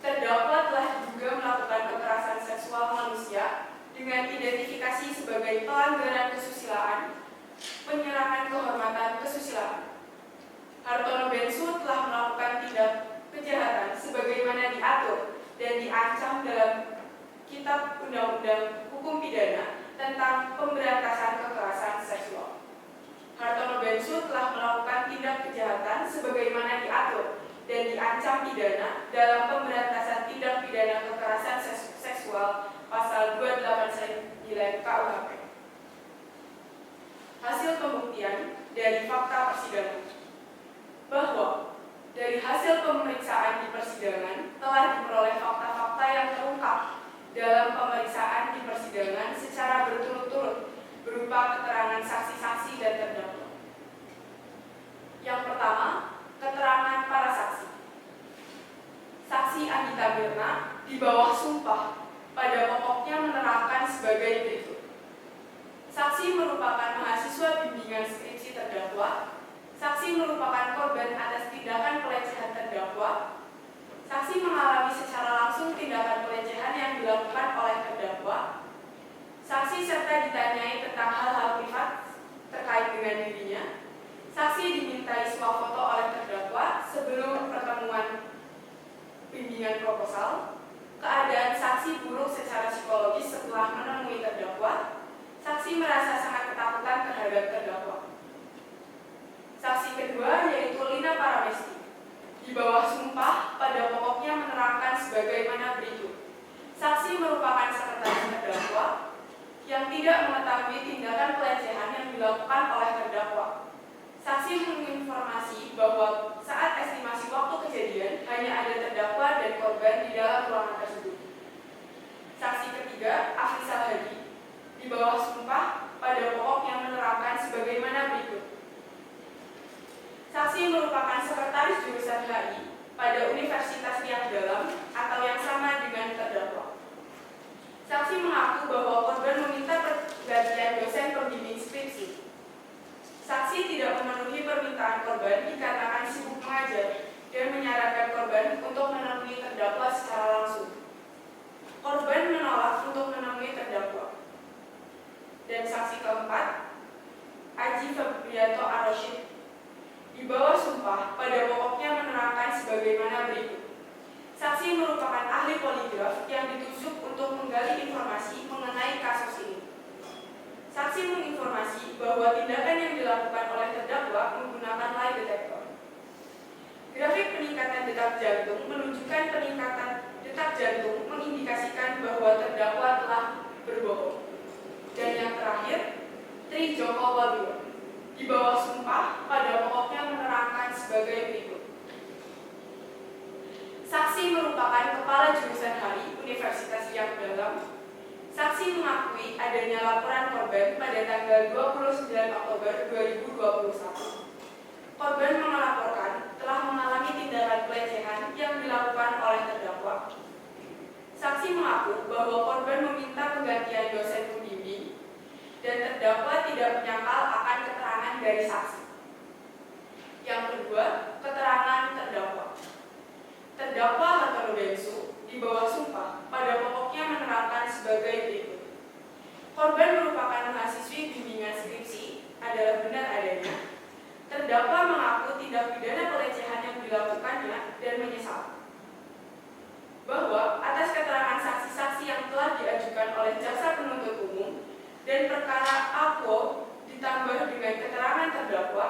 Terdakwa telah diduga melakukan kekerasan seksual manusia dengan identifikasi sebagai pelanggaran kesusilaan, penyerangan kehormatan kesusilaan. Hartono Bensu telah melakukan tindak kejahatan sebagaimana diatur dan diancam dalam Kitab Undang-Undang Hukum Pidana tentang pemberantasan kekerasan seksual. Hartono Bensu telah melakukan tindak kejahatan sebagaimana diatur dan diancam pidana dalam pemberantasan tindak pidana kekerasan seksual pasal 289 KUHP. Hasil pembuktian dari fakta persidangan bahwa dari hasil pemeriksaan di persidangan telah diperoleh fakta-fakta yang terungkap dalam pemeriksaan di persidangan secara berturut-turut berupa keterangan saksi-saksi dan terdakwa. Yang pertama, keterangan para saksi. Saksi Anita Mirna di bawah sumpah pada pokoknya menerangkan sebagai berikut. Saksi merupakan mahasiswa bimbingan skripsi terdakwa. Saksi merupakan korban atas tindakan pelecehan terdakwa. Saksi mengalami secara langsung tindakan pelecehan yang dilakukan oleh terdakwa. Saksi serta ditanyai tentang hal-hal privat terkait dengan dirinya. Saksi dimintai swafoto oleh terdakwa sebelum pertemuan bimbingan proposal. Keadaan saksi buruk secara psikologis setelah menemui terdakwa. Saksi merasa sangat ketakutan terhadap terdakwa. Saksi kedua yaitu Lina Paramesti di bawah sumpah pada pokoknya menerangkan sebagaimana berikut. Saksi merupakan sekretaris terdakwa yang tidak mengetahui tindakan pelecehan yang dilakukan oleh terdakwa. Saksi menginformasi bahwa saat estimasi waktu kejadian hanya ada terdakwa dan korban di dalam ruangan tersebut. Saksi ketiga, Afrizal Hadi di bawah sumpah pada pokoknya menerangkan sebagaimana berikut. Saksi merupakan sekretaris jurusan HI pada Universitas Riau Dalam atau yang sama dengan terdakwa. Saksi mengaku bahwa korban meminta pergantian dosen pembimbing skripsi. Saksi tidak memenuhi permintaan korban dikarenakan sibuk mengajar dan menyarankan korban untuk menemui terdakwa secara langsung. Korban menolak untuk menemui terdakwa. Dan saksi keempat, Aji Febrianto Aroshid di bawah sumpah pada pokoknya menerangkan sebagaimana berikut. Saksi merupakan ahli poligraf yang ditunjuk untuk menggali informasi mengenai kasus ini. Saksi menginformasi bahwa tindakan yang dilakukan oleh terdakwa menggunakan lie detector. Grafik peningkatan detak jantung menunjukkan peningkatan detak jantung mengindikasikan bahwa terdakwa telah berbohong. Dan yang terakhir, Tri Joko Waluyo di bawah sumpah pada pokoknya menerangkan sebagai berikut. Saksi merupakan kepala jurusan HI Universitas Riau Dalam. Saksi mengakui adanya laporan korban pada tanggal 29 Oktober 2021. Korban melaporkan telah mengalami tindakan pelecehan yang dilakukan oleh terdakwa. Saksi mengaku bahwa korban meminta penggantian dosen pembimbing dan terdakwa tidak menyangkal akan keterangan dari saksi. Yang kedua, keterangan terdakwa. Terdakwa Hartono Bensu di bawah sumpah pada pokoknya menerangkan sebagai berikut. Korban merupakan mahasiswi bimbingan skripsi adalah benar adanya. Terdakwa mengaku tindak pidana pelecehan yang dilakukannya dan menyesal. Bahwa atas keterangan saksi-saksi yang telah diajukan oleh jaksa penuntut umum dan perkara APO ditambah dengan keterangan terdakwa,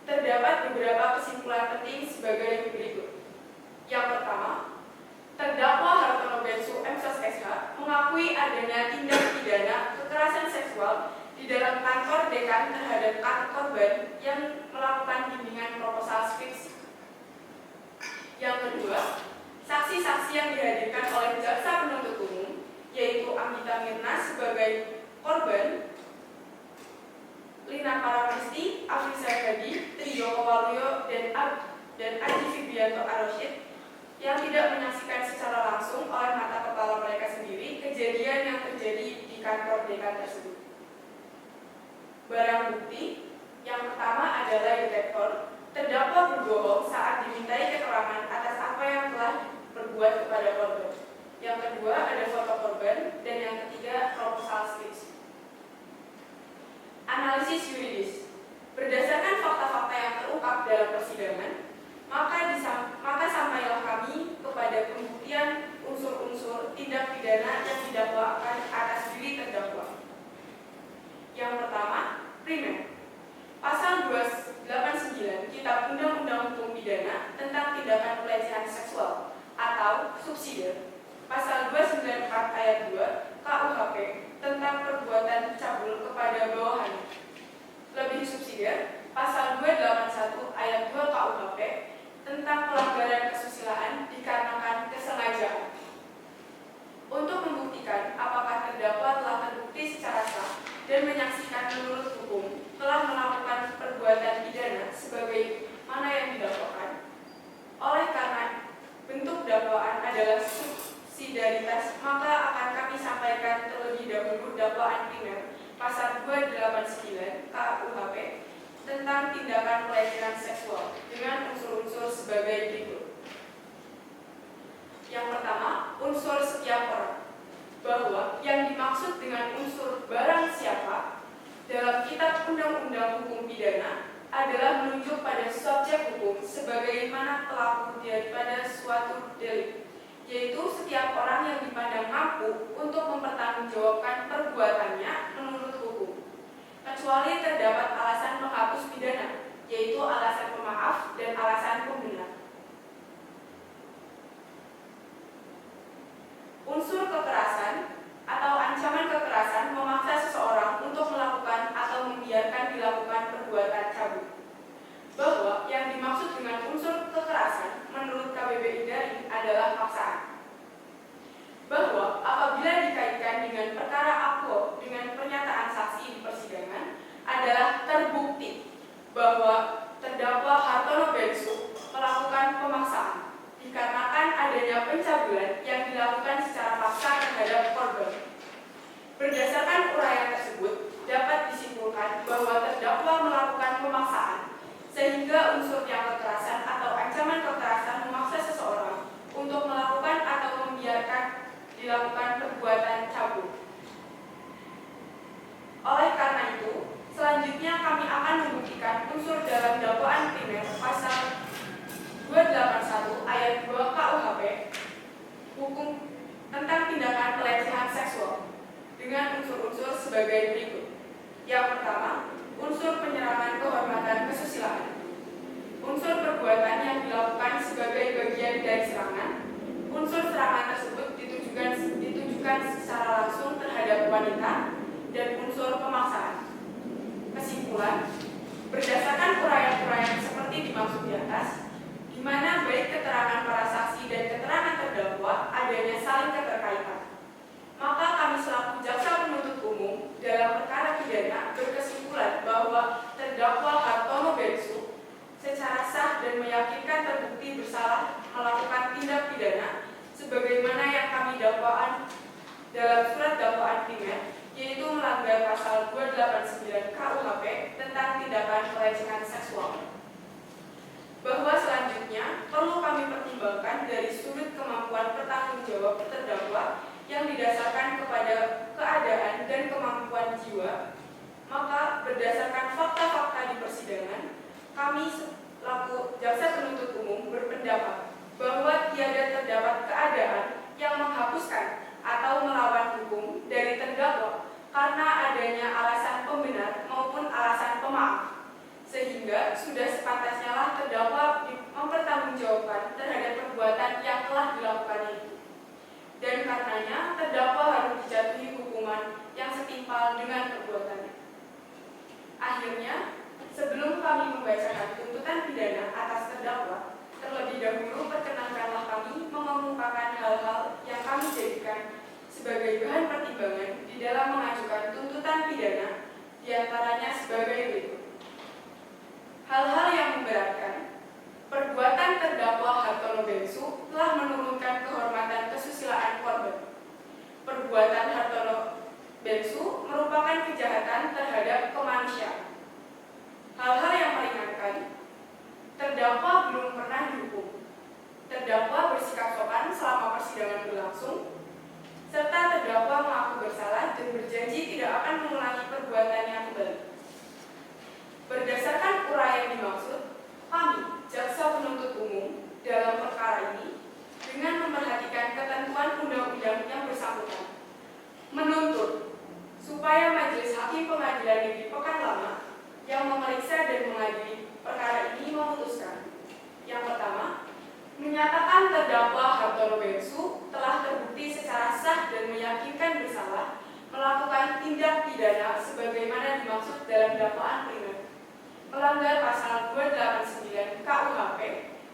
terdapat beberapa kesimpulan penting sebagai berikut. Yang pertama, terdakwa Hartono Bensu M.Sh mengakui adanya tindak pidana kekerasan seksual di dalam kantor dekan terhadap korban yang melakukan bimbingan proposal skripsi. Yang kedua, saksi-saksi yang dihadirkan oleh jaksa penuntut umum yaitu Anggita Mirna sebagai korban, Lina Paramesti, Afrizal Hadi, Tri Joko Waluyo, dan Aji Febrianto Aroshid yang tidak menyaksikan secara langsung oleh mata kepala mereka sendiri kejadian yang terjadi terjadi di kantor dekan tersebut. Barang bukti yang pertama adalah detektor. Terdakwa berbohong saat dimintai keterangan atas apa yang telah berbuat kepada korban. Yang kedua ada foto korban, dan yang ketiga proposal skripsi. Analisis yuridis. Berdasarkan fakta-fakta yang terungkap dalam persidangan, maka sampailah kami kepada pembuktian unsur-unsur tindak pidana yang didakwakan atas diri terdakwa. Yang pertama, primer. Pasal 289 Kitab Undang-Undang Hukum Pidana tentang tindakan pelecehan seksual atau subsidiar. Pasal 294 ayat 2 KUHP tentang perbuatan cabul kepada bawahan. Lebih subsidiar, pasal 281 ayat 2 KUHP tentang pelanggaran kesusilaan dikarenakan kesengajaan. Untuk membuktikan apakah terdakwa telah terbukti secara sah dan menyaksikan menurut hukum telah melakukan perbuatan pidana sebagai mana yang didakwakan. Oleh karena bentuk dakwaan adalah subsidiaritas, maka akan kami sampaikan terlebih dahulu dakwaan primer pasal 289 KUHP tentang tindakan pelecehan seksual dengan unsur-unsur sebagai berikut. Yang pertama, unsur setiap orang, bahwa yang dimaksud dengan unsur barang siapa dalam Kitab Undang-Undang Hukum Pidana adalah menunjuk pada subjek hukum sebagaimana pelaku daripada suatu delik, yaitu setiap orang yang dipandang mampu untuk mempertanggungjawabkan perbuatannya menurut hukum, kecuali terdapat alasan penghapus pidana, yaitu alasan pemaaf dan alasan pembenar. Unsur kekerasan atau ancaman kekerasan memaksa seseorang untuk melakukan atau membiarkan dilakukan perbuatan cabul. Bahwa yang dimaksud dengan unsur kekerasan menurut KBBI Dari adalah paksaan. Bahwa apabila dikaitkan dengan perkara akwo dengan pernyataan saksi di persidangan adalah terbukti bahwa terdakwa Hartono Bensu melakukan pemaksaan dikarenakan adanya pencabulan yang dilakukan secara paksa terhadap korban. Berdasarkan uraian tersebut, dapat disimpulkan bahwa terdakwa melakukan pemaksaan, sehingga unsur yang kekerasan atau ancaman kekerasan memaksa seseorang untuk melakukan atau membiarkan dilakukan perbuatan cabul. Oleh karena itu, selanjutnya kami akan membuktikan unsur dalam dakwaan primer pasal 281 ayat 2 KUHP hukum tentang tindakan pelecehan seksual dengan unsur-unsur sebagai berikut. Yang pertama, unsur penyerangan kehormatan kesusilaan. Unsur perbuatan yang dilakukan sebagai bagian dari serangan. Unsur serangan tersebut ditujukan secara langsung terhadap wanita, dan unsur pemaksaan. Kesimpulan, berdasarkan uraian-uraian seperti dimaksud di atas, di mana baik keterangan para saksi dan keterangan terdakwa adanya saling keterkaitan, maka kami selaku jaksa penuntut umum dalam perkara pidana berkesimpulan bahwa terdakwa Hartono Bensu secara sah dan meyakinkan terbukti bersalah melakukan tindak pidana sebagaimana yang kami dakwaan dalam surat dakwaan primer, yaitu melanggar pasal 289 KUHP tentang tindakan pelecehan seksual. Bahwa selanjutnya perlu kami pertimbangkan dari sudut kemampuan bertanggungjawab terdakwa yang didasarkan kepada keadaan dan kemampuan jiwa, maka berdasarkan fakta-fakta di persidangan, kami selaku jaksa penuntut umum berpendapat bahwa tiada terdapat keadaan yang menghapuskan atau melawan hukum dari terdakwa karena adanya alasan pembenar maupun alasan pemaaf, sehingga sudah sepantasnya lah terdakwa mempertanggungjawabkan terhadap perbuatan yang telah dilakukannya itu. Dan karenanya terdakwa harus dijatuhi hukuman yang setimpal dengan perbuatannya. Akhirnya, sebelum kami membacakan tuntutan pidana atas terdakwa, terlebih dahulu perkenankanlah kami mengemukakan hal-hal yang kami jadikan sebagai bahan pertimbangan di dalam mengajukan tuntutan pidana, diantaranya sebagai berikut. Hal-hal yang memberatkan: perbuatan terdakwa Hartono Bensu telah menurunkan kehormatan kesusilaan korban. Perbuatan Hartono kejahatan terhadap kemanusiaan. Hal-hal yang meringankan, terdakwa belum pernah dihukum. Terdakwa bersikap sopan selama persidangan berlangsung, serta terdakwa mengaku bersalah dan berjanji tidak akan mengulangi perbuatannya kembali. Berdasarkan uraian dimaksud, kami, jaksa penuntut umum, dalam perkara ini, dengan memperhatikan ketentuan undang-undang yang bersangkutan, menuntut supaya Majelis Hakim Pengadilan Negeri Pekanbaru yang memeriksa dan mengadili perkara ini memutuskan. Yang pertama, menyatakan terdakwa Hartono Bensu telah terbukti secara sah dan meyakinkan bersalah melakukan tindak pidana sebagaimana dimaksud dalam dakwaan primer, melanggar pasal 289 KUHP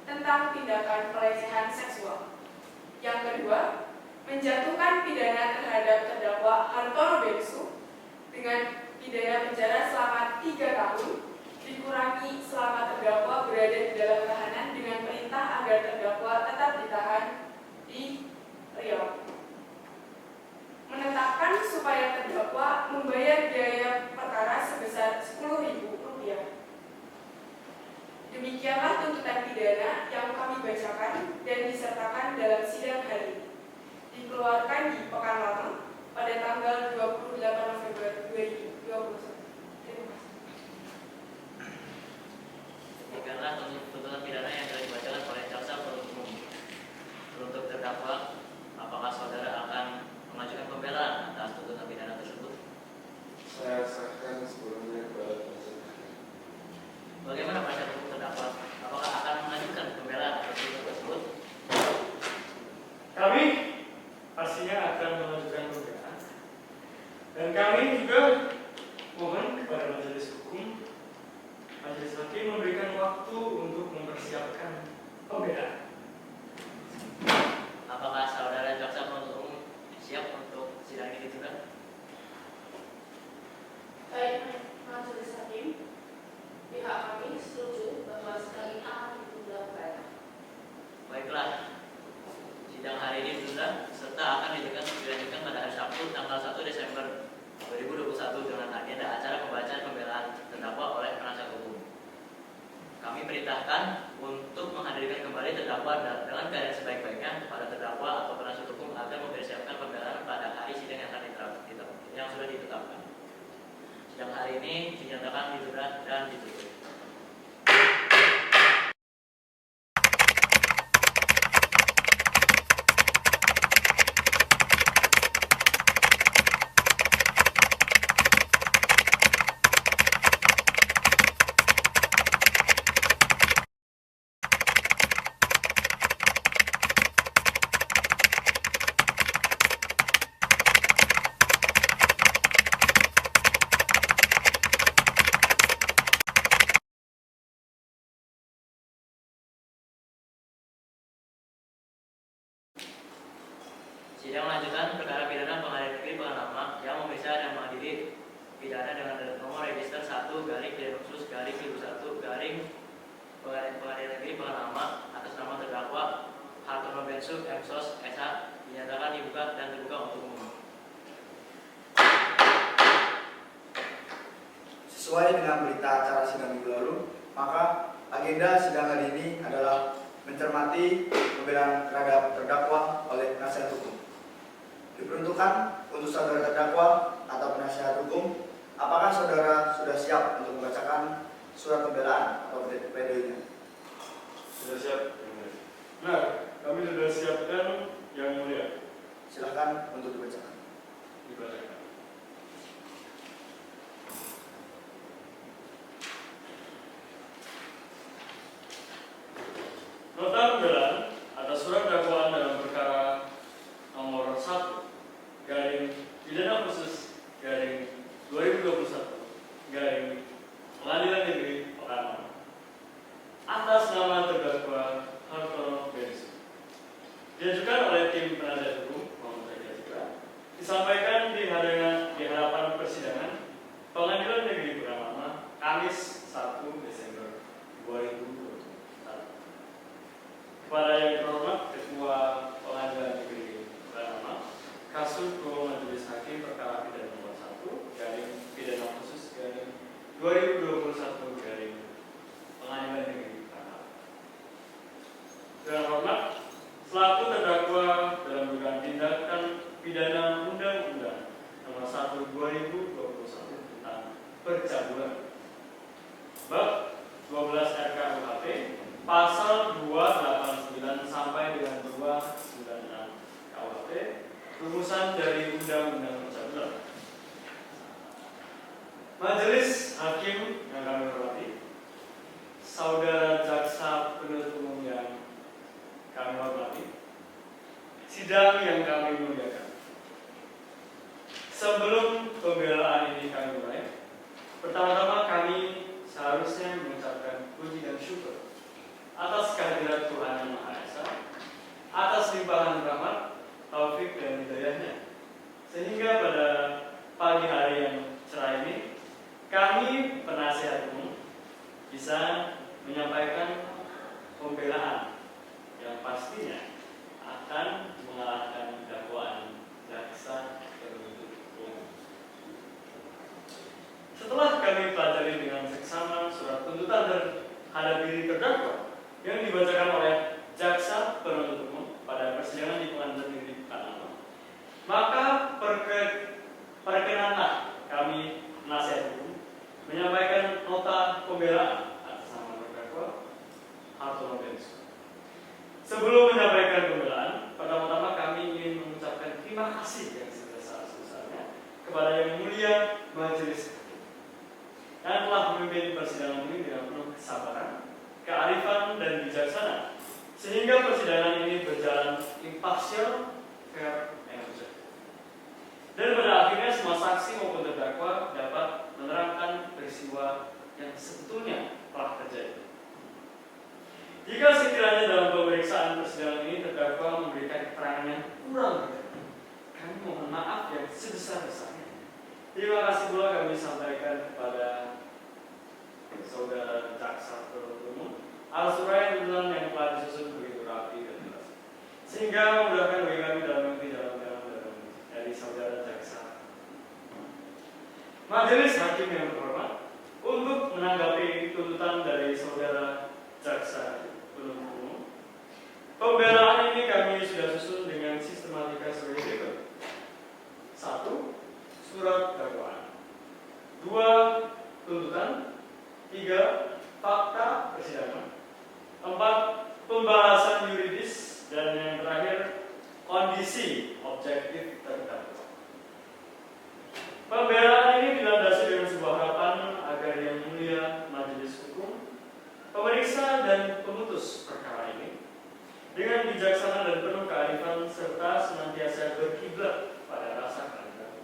tentang tindakan pelecehan seksual. Yang kedua, menjatuhkan pidana terhadap terdakwa Hartono Bensu dengan pidana penjara selama 3 tahun dikurangi selama terdakwa berada di dalam tahanan dengan perintah agar terdakwa tetap ditahan di Riau. Menetapkan supaya terdakwa membayar biaya perkara sebesar Rp10.000. Demikianlah tuntutan pidana yang kami bacakan dan disertakan dalam sidang hari ini. Dikeluarkan di Pekanbaru pada tanggal 28 November 2021. Demikianlah tuntutan pidana yang telah dibacakan oleh jaksa penuntut umum. Untuk terdakwa, apakah saudara akan mengajukan pembelaan atas tuntutan pidana tersebut? Saya serahkan sebelumnya kepada penasihat hakim. Bagaimana penasihat hukum terdakwa? Apakah akan mengajukan pembelaan atas tuntutan tersebut? Kami pastinya akan mengajukan pembelaan, dan kami juga mohon kepada majelis hukum, majelis hakim memberikan waktu untuk mempersiapkan pembelaan. Apakah saudara jaksa penuntut umum siap untuk sidang ini ditunda? Baik, majelis hakim, pihak kami setuju bahwa sidang ini akan ditunda kembali. Baiklah, sidang hari ini ditunda serta akan dilanjutkan pada hari Sabtu tanggal 1 Desember 2021 dengan agenda acara pembacaan pembelaan terdakwa oleh penasihat hukum. Kami perintahkan untuk menghadirkan kembali terdakwa dengan keadaan sebaik-baiknya kepada terdakwa atau penasihat hukum agar mempersiapkan pembelaan pada hari sidang yang sudah ditetapkan. Sidang hari ini dinyatakan ditunda dan ditutup. Sidang lanjutan perkara pidana Pengadilan Negeri Pekanbaru yang memeriksa dan mengadili pidana dengan nomor register 1-Pidana-1-2001 Pengadilan Negeri Pekanbaru atas nama terdakwa Hartono Bensu MSOS SH dinyatakan dibuka dan terbuka untuk umum. Sesuai dengan berita acara sidang minggu lalu, maka agenda sidang hari ini adalah mencermati pembelaan terhadap terdakwa oleh penasihat hukum. Diperuntukkan untuk saudara terdakwa atau penasihat hukum, apakah saudara sudah siap untuk membacakan surat pembelaan atau pledoi-nya? Sudah siap, Yang Mulia. Nah, kami sudah siapkan, Yang Mulia. Silakan untuk dibacakan. Dibacakan. Nota pembelaan atas surat dakwaan dalam perkara nomor 1 garing pidana khusus garing 2021 garing Pengadilan Negeri Pekanbaru atas nama terdakwa Hartono Bensu diajukan oleh tim penasihat hukum Muhammad Eka, disampaikan di hadapan persidangan Pengadilan Negeri Pekanbaru Kamis 1 Desember 2021. Kepada yang terhormat Ketua Pengadilan Negeri Pekanbaru, Kasubro Majelis Hakim Perkara Pidana nomor 1 garing pidana khusus 2021 dari Pengadilan Negeri Tangerang. Dengan hormat, selaku terdakwa dalam dugaan tindakan pidana Undang-Undang Nomor 1 2021 tentang percabulan, bab 12 RKUHP pasal 289 sampai dengan 296 KUHP, rumusan dari Undang-Undang Percabulan. Majelis Hakim yang kami hormati, saudara jaksa penuntut umum yang kami hormati, sidang yang kami muliakan. Sebelum pembelaan ini kami mulai, pertama-tama kami seharusnya mengucapkan puji dan syukur atas kehadirat Tuhan Yang Maha Esa, atas limpahan rahmat, taufik dan hidayahnya, sehingga pada pagi hari yang cerah ini kami penasihat umum bisa menyampaikan pembelaan yang pastinya akan mengalahkan dakwaan jaksa penuntut umum. Setelah kami pelajari dengan seksama surat tuntutan terhadap diri terdakwa yang dibacakan oleh jaksa penuntut umum pada persidangan di Pengadilan Negeri Tangerang, maka perkenanlah kami penasihat hukum menyampaikan nota pembelaan atas nama terdakwa Hartono Bensu. Sebelum menyampaikan pembelaan, pertama-tama kami ingin mengucapkan terima kasih yang sebesar-besarnya kepada Yang Mulia Majelis Hakim yang telah memimpin persidangan ini dengan penuh kesabaran, kearifan dan bijaksana, sehingga persidangan ini berjalan imparsial, fair, and objektif. Dan pada akhirnya semua saksi maupun terdakwa dapat menerangkan peristiwa yang sebetulnya telah terjadi. Jika sekiranya dalam pemeriksaan persidangan ini terdakwa memberikan keterangan yang kurang berkenan, kami mohon maaf yang sebesar-besarnya. Terima kasih pula kami sampaikan kepada saudara jaksa penuntut umum atas uraian tuntutan yang telah disusun begitu rapi dan jelas, sehingga memudahkan bagi kami dalam mengikuti jalan-jalan dari saudara jaksa. Majelis Hakim yang terhormat, untuk menanggapi tuntutan dari saudara jaksa penuntut umum, pembelaan ini kami sudah susun dengan sistematika sebagai berikut: 1. Surat dakwaan, 2. Tuntutan, 3. Fakta persidangan, 4. Pembahasan yuridis, dan yang terakhir kondisi objektif terdakwa. Pembelaan ini dilandasi dengan sebuah harapan agar Yang Mulia Majelis Hukum, pemeriksa dan pemutus perkara ini dengan bijaksana dan penuh kearifan serta senantiasa berkiblat pada rasa keadilan.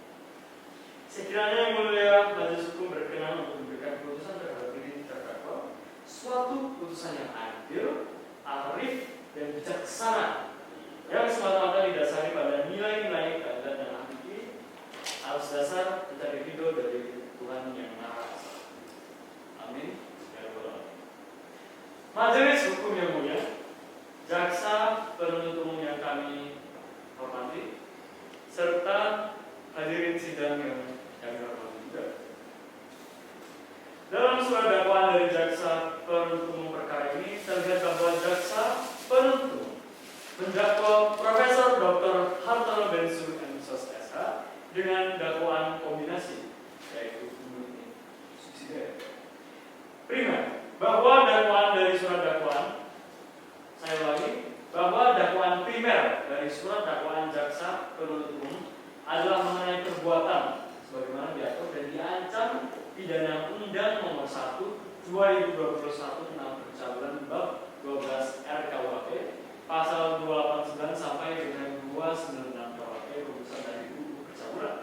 Sekiranya Yang Mulia Majelis Hukum berkenan untuk memberikan putusan terhadap diri terdakwa, suatu putusan yang adil, arif, dan bijaksana yang semata-mata didasari pada nilai-nilai keadilan dan hakiki atas dasar mencari ridho dari Tuhan Yang Maha Esa. Amin. Majelis Hukum yang mulia, jaksa penuntut umum yang kami hormati, serta hadirin sidang yang kami hormati juga. Dalam surat dakwaan dari jaksa penuntut umum perkara ini terlihat bahwa jaksa penuntut umum mendakwa Profesor Dr. Hartono Bensu MSos SH dengan dakwaan kombinasi, yaitu pembunuhan subsidiar. Prima, bahwa dakwaan dari surat dakwaan, saya ulangi, bahwa dakwaan primer dari surat dakwaan jaksa penuntut umum adalah mengenai perbuatan sebagaimana diatur dan diancam pidana Undang Nomor 1 2021 tentang percabulan bab 12 RKUHP pasal 289 sampai dengan 296 KUHP rumusan dari UU Percabulan.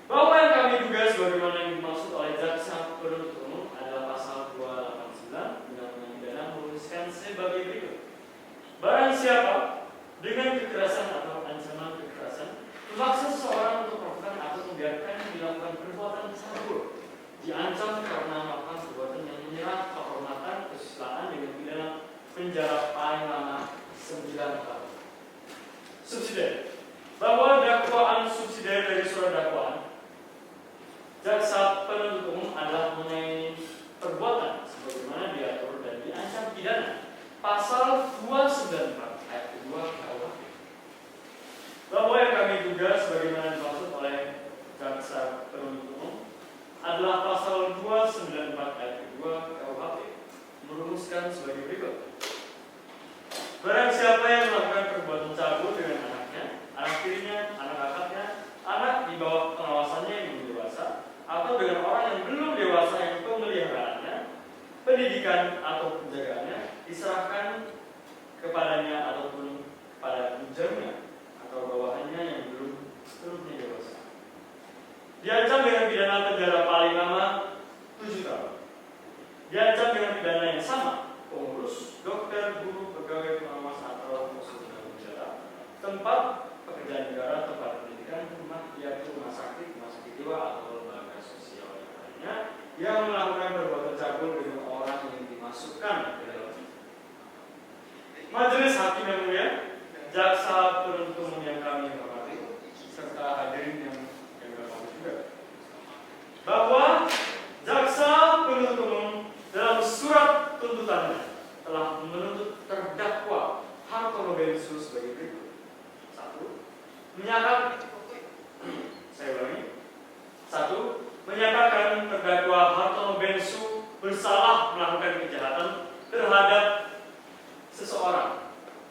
Bahwa yang kami duga sebagaimana yang dimaksud oleh jaksa penuntut umum adalah pasal 289 Undang-Undang Pidana menuliskan sebagai berikut: barang siapa dengan kekerasan atau ancaman kekerasan memaksa seseorang untuk melakukan atau membiarkan dilakukan perbuatan cabul, diancam karena melakukan perbuatan yang menyerang kehormatan kesusilaan dengan pidana penjara paling lama 9 tahun. Subsidiar, bahwa dakwaan subsidiar dari surat dakwaan jaksa penuntut umum adalah mengenai bawah pengawasannya yang belum dewasa, atau dengan orang yang belum dewasa yang pemeliharaannya, pendidikan atau penjagaannya diserahkan kepadanya ataupun kepada bujangnya atau bawahannya yang belum sepenuhnya dewasa. Diancam dengan pidana penjara paling lama 7 tahun. Diancam dengan pidana yang sama, pengurus, dokter, guru, pegawai pengawas atau musuh penjara, tempat pekerjaan negara, tempat pendidikan, rumah, yaitu rumah sakit jiwa atau lembaga sosial yang lainnya yang melakukan perbuatan cabul dengan orang yang dimasukkan ke dalam. Majelis Hakim yang mulia, jaksa penuntut umum yang kami hormati, serta hadirin yang berbahagia juga, bahwa jaksa penuntut umum dalam surat tuntutannya telah menuntut terdakwa Hartono Bensu sebagai berikut. 1. Menyatakan, saya ulangi. 1. Menyatakan terdakwa Hartono Bensu bersalah melakukan kejahatan terhadap seseorang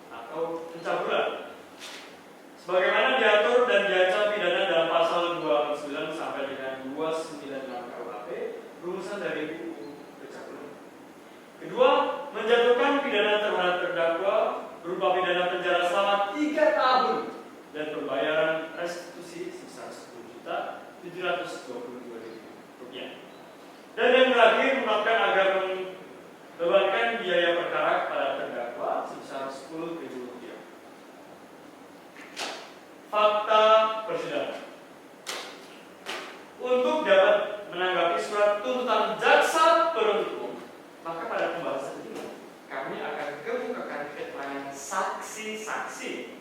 atau pencabulan sebagaimana diatur dan diancam pidana dalam pasal 29 sampai dengan 296 KUHP rumusan dari UU pencabulan. Kedua, menjatuhkan pidana terhadap terdakwa berupa pidana penjara selama 3 tahun dan pembayaran restitusi sebesar Rp10.722.000. Dan yang terakhir, menetapkan agar membebankan biaya perkara kepada terdakwa sebesar Rp10.000. Fakta persidangan. Untuk dapat menanggapi surat tuntutan jaksa penuntut umum, maka pada pembahasan ini kami akan kemukakan keterangan saksi-saksi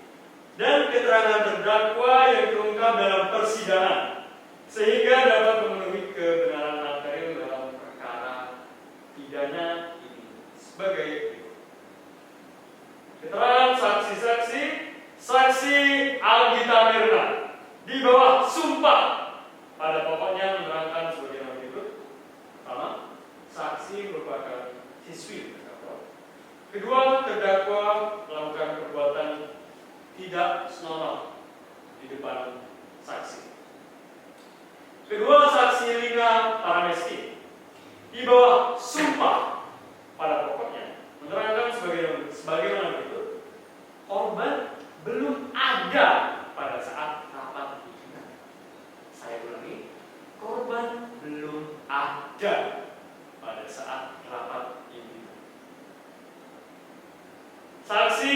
dan keterangan terdakwa yang terungkap dalam persidangan sehingga dapat memenuhi kebenaran material dalam perkara pidana ini sebagai berikut. Keterangan saksi-saksi. Saksi Algita Mirna di bawah sumpah pada pokoknya menerangkan sebagaimana berikut. Pertama, saksi merupakan siswi terdakwa. Kedua, terdakwa melakukan perbuatan tidak senonoh di depan saksi. Kedua, saksi Lina Paramesti di bawah sumpah pada pokoknya menerangkan sebagaimana berikut. Korban belum ada pada saat rapat pimpinan. Saya ulangi, korban belum ada pada saat rapat pimpinan. Saksi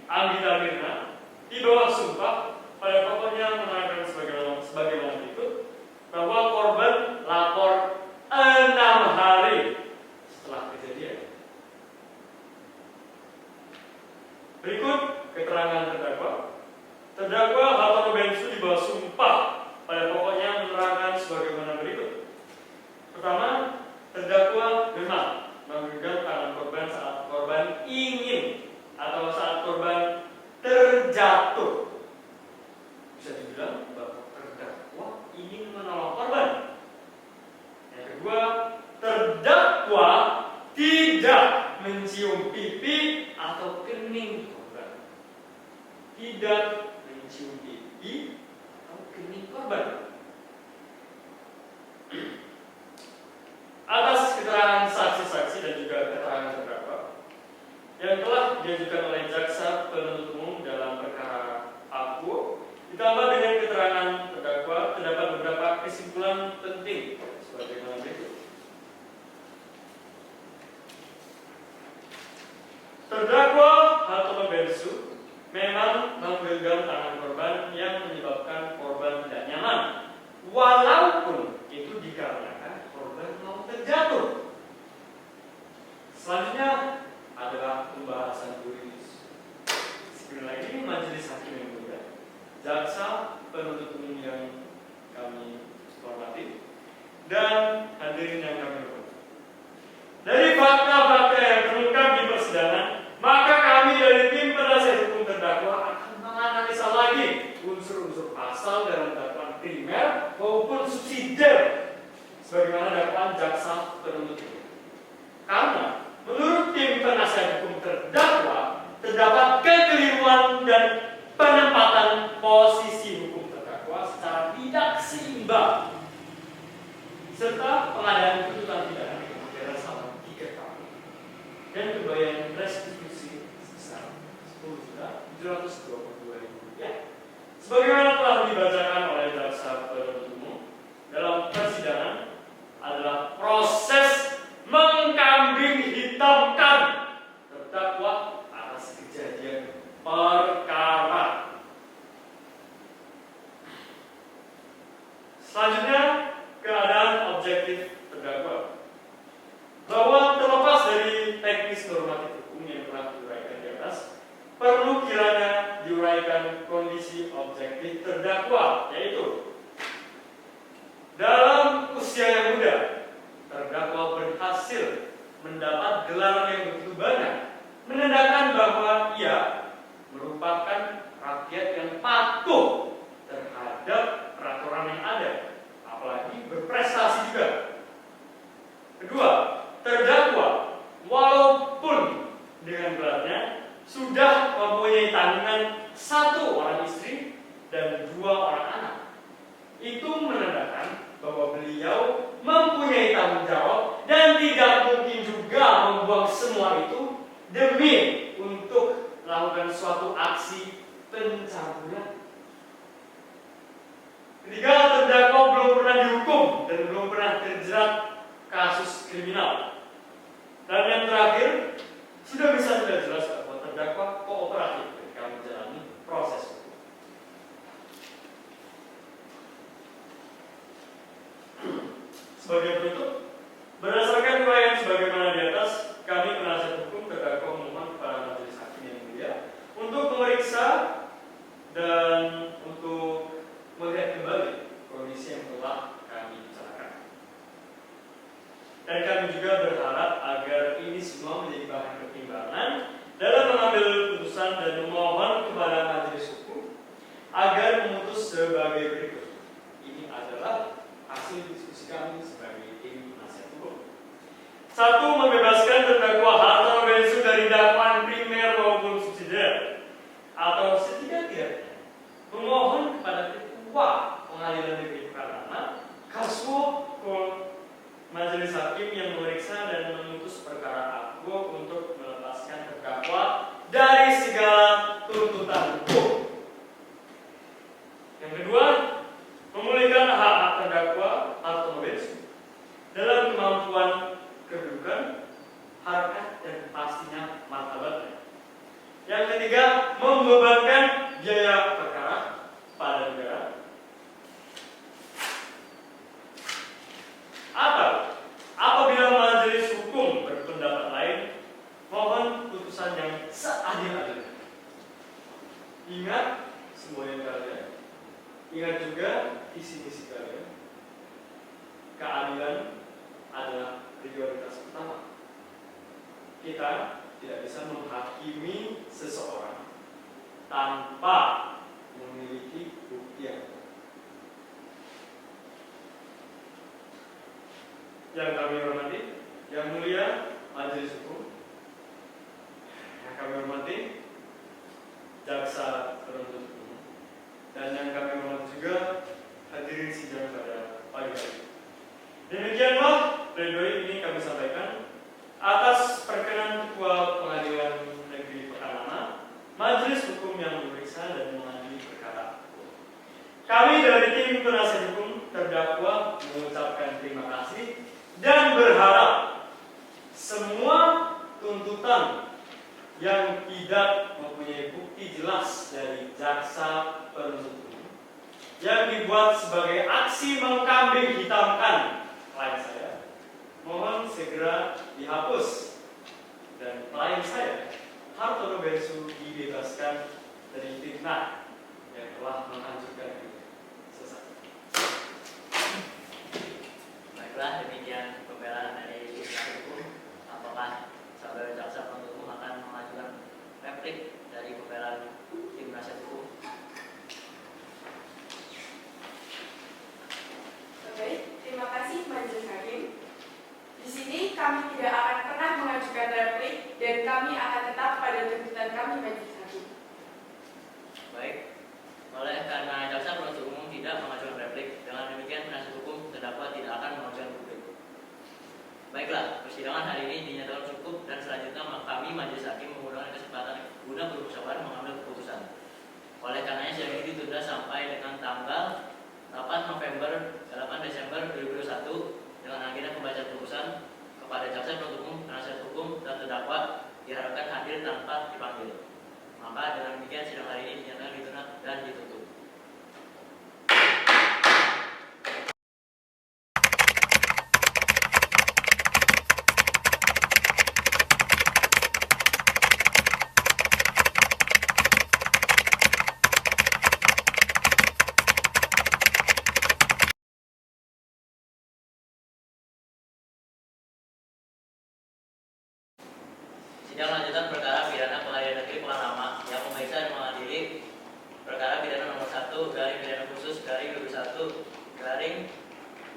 Anggita Mirna di bawah sumpah pada pokoknya menerangkan sebagaimana berikut bahwa korban lapor 6 hari setelah kejadian. Berikut keterangan terdakwa. Terdakwa Hartono Bensu di bawah sumpah pada pokoknya menerangkan sebagaimana berikut. Pertama, terdakwa memang menggenggam tangan korban saat korban ingin atau saat korban terjatuh. Bisa dibilang bahwa terdakwa ingin menolong korban. Yang kedua, terdakwa tidak mencium pipi atau kening korban. Tidak mencium pipi atau kening korban. Atas keterangan saksi-saksi dan juga keterangan terdakwa yang telah diajukan oleh jaksa penuntut umum dalam perkara aku, ditambah dengan keterangan terdakwa, terdapat beberapa kesimpulan penting sebagaimana berikut. Terdakwa Hartono Bensu memang menggenggam tangan korban yang menyebabkan korban tidak nyaman, walaupun itu dikarenakan korban mau terjatuh. Selanjutnya adalah pembahasan yuridis. Sekali lagi, majelis hakim yang mulia, jaksa penuntut umum yang kami hormati, dan hadirin yang kami hormati. Dari fakta-fakta yang terungkap di persidangan, maka kami dari tim penasihat hukum terdakwa akan menganalisa lagi unsur-unsur pasal dalam dakwaan primer maupun subsidiar sebagaimana dakwaan jaksa penuntut umum. Karena menurut tim penasihat hukum terdakwa terdapat kekeliruan dan penempatan posisi hukum terdakwa secara tidak imbang serta pengadaan tuntutan pidana dengan penjara selama 3 tahun dan pembayaran restitusi sebesar Rp10.722.000 sebagaimana telah dibacakan oleh jaksa penuntut umum dalam persidangan adalah proses mengkambing hitamkan terdakwa atas kejadian perkara. Selanjutnya, keadaan objektif terdakwa. Bahwa terlepas dari teknis normatif hukum yang telah diuraikan di atas, perlu kiranya diuraikan kondisi objektif terdakwa, yaitu dalam usia yang muda, terdakwa berhasil mendapat gelaran yang begitu banyak, menandakan bahwa ia merupakan rakyat yang patuh terhadap peraturan yang ada, apalagi berprestasi juga. Kedua, terdakwa walaupun dengan gelarnya sudah mempunyai tanggungan 1 orang istri dan 2 orang anak, itu menandakan bahwa beliau mempunyai tanggung jawab dan tidak mungkin juga membuang semua itu demi untuk melakukan suatu aksi pencabulan. Ketiga, terdakwa belum pernah dihukum dan belum pernah terjerat kasus kriminal. Dan yang terakhir, sudah bisa tidak jelas bahwa terdakwa kooperatif ketika menjalani proses hukum. Sebagai penutup, berdasarkan uraian sebagaimana di atas, kami penasihat hukum terdakwa memohon kepada majelis hakim yang mulia untuk memeriksa dan untuk melihat kembali kondisi yang telah kami bicarakan. Dan kami juga berharap agar ini semua menjadi bahan pertimbangan dalam mengambil putusan dan memohon kepada majelis hukum agar memutus sebagai berikut. Ini adalah hasil diskusi kami sebagai tim penasihat hukum. 1. Membebaskan terdakwa Hartono Bensu dari dakwaan primer maupun subsidiar, atau setidak-tidaknya memohon kepada Ketua Pengadilan Negeri Pradana Kaswo Majelis Hakim yang memeriksa dan memutus perkara aku untuk melepaskan terdakwa dari segala tuntutan hukum. Yang kedua, memulihkan hak-hak terdakwa Hartono Bensu dalam kemampuan kedudukan, harkat, dan pastinya martabatnya. Yang ketiga, membebankan biaya perkara pada negara. Atau apabila majelis hukum berpendapat lain, mohon putusan yang seadil-adilnya. Ingat semuanya kalian. Ingat juga visi-misi kalian. Keadilan adalah prioritas utama. Kita tidak bisa menghakimi seseorang tanpa memiliki bukti yang kuat. Yang kami hormati, yang mulia majelis hukum, yang kami hormati jaksa penuntut umum, dan yang kami hormati juga hadirin sidang pada pagi hari. Demikianlah pledoi ini kami sampaikan atas perkenan Ketua Pengadilan Negeri Pekalongan, majelis hukum yang memeriksa dan mengadili perkara. Kami dari tim penasihat hukum terdakwa mengucapkan terima kasih dan berharap semua tuntutan yang tidak mempunyai bukti jelas dari jaksa penuntut umum yang dibuat sebagai aksi mengkambing hitamkan klien saya, mohon segera dihapus dan klien saya Hartono Bensu dibebaskan dari fitnah yang telah menghancurkan hidup. Selesai. Baiklah, demikian pembelaan dari penasihat hukum. Apakah saudara jaksa penuntut umum akan mengajukan replik dari pembelaan tim penasihat hukum? Baik, terima kasih majelis hakim. Di sini kami tidak akan pernah mengajukan replik dan kami akan tetap pada tuntutan kami majelis hakim. Baik, oleh karena jaksa penuntut tanpa dipanggil. Maka dengan demikian sidang hari ini dinyatakan ditunda dan ditutup. Sidang lanjutan perkara pidana Pengadilan Negeri Pekanama yang memeriksa dan mengadili perkara pidana nomor 1 garing pidana khusus garing 21 garing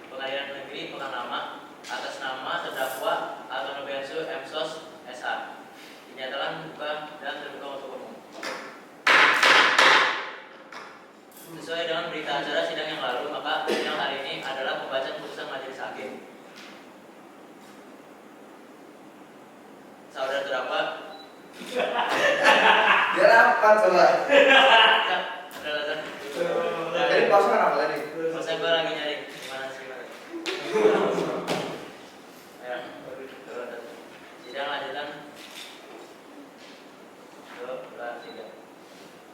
Pengadilan Negeri Pekanama atas nama terdakwa atau Noviansyah M. Sos S.A. dinyatakan buka dan terbuka untuk umum. Sesuai dengan berita acara sidang yang lalu, maka sidang hari ini adalah pembacaan putusan majelis hakim. Saudara terdakwa. Dia rapat coba. Ya, ada alasan. Tadi pasangan apa tadi? Masa gue lagi nyari gimana sih Pak? Ya, sidang lanjutan.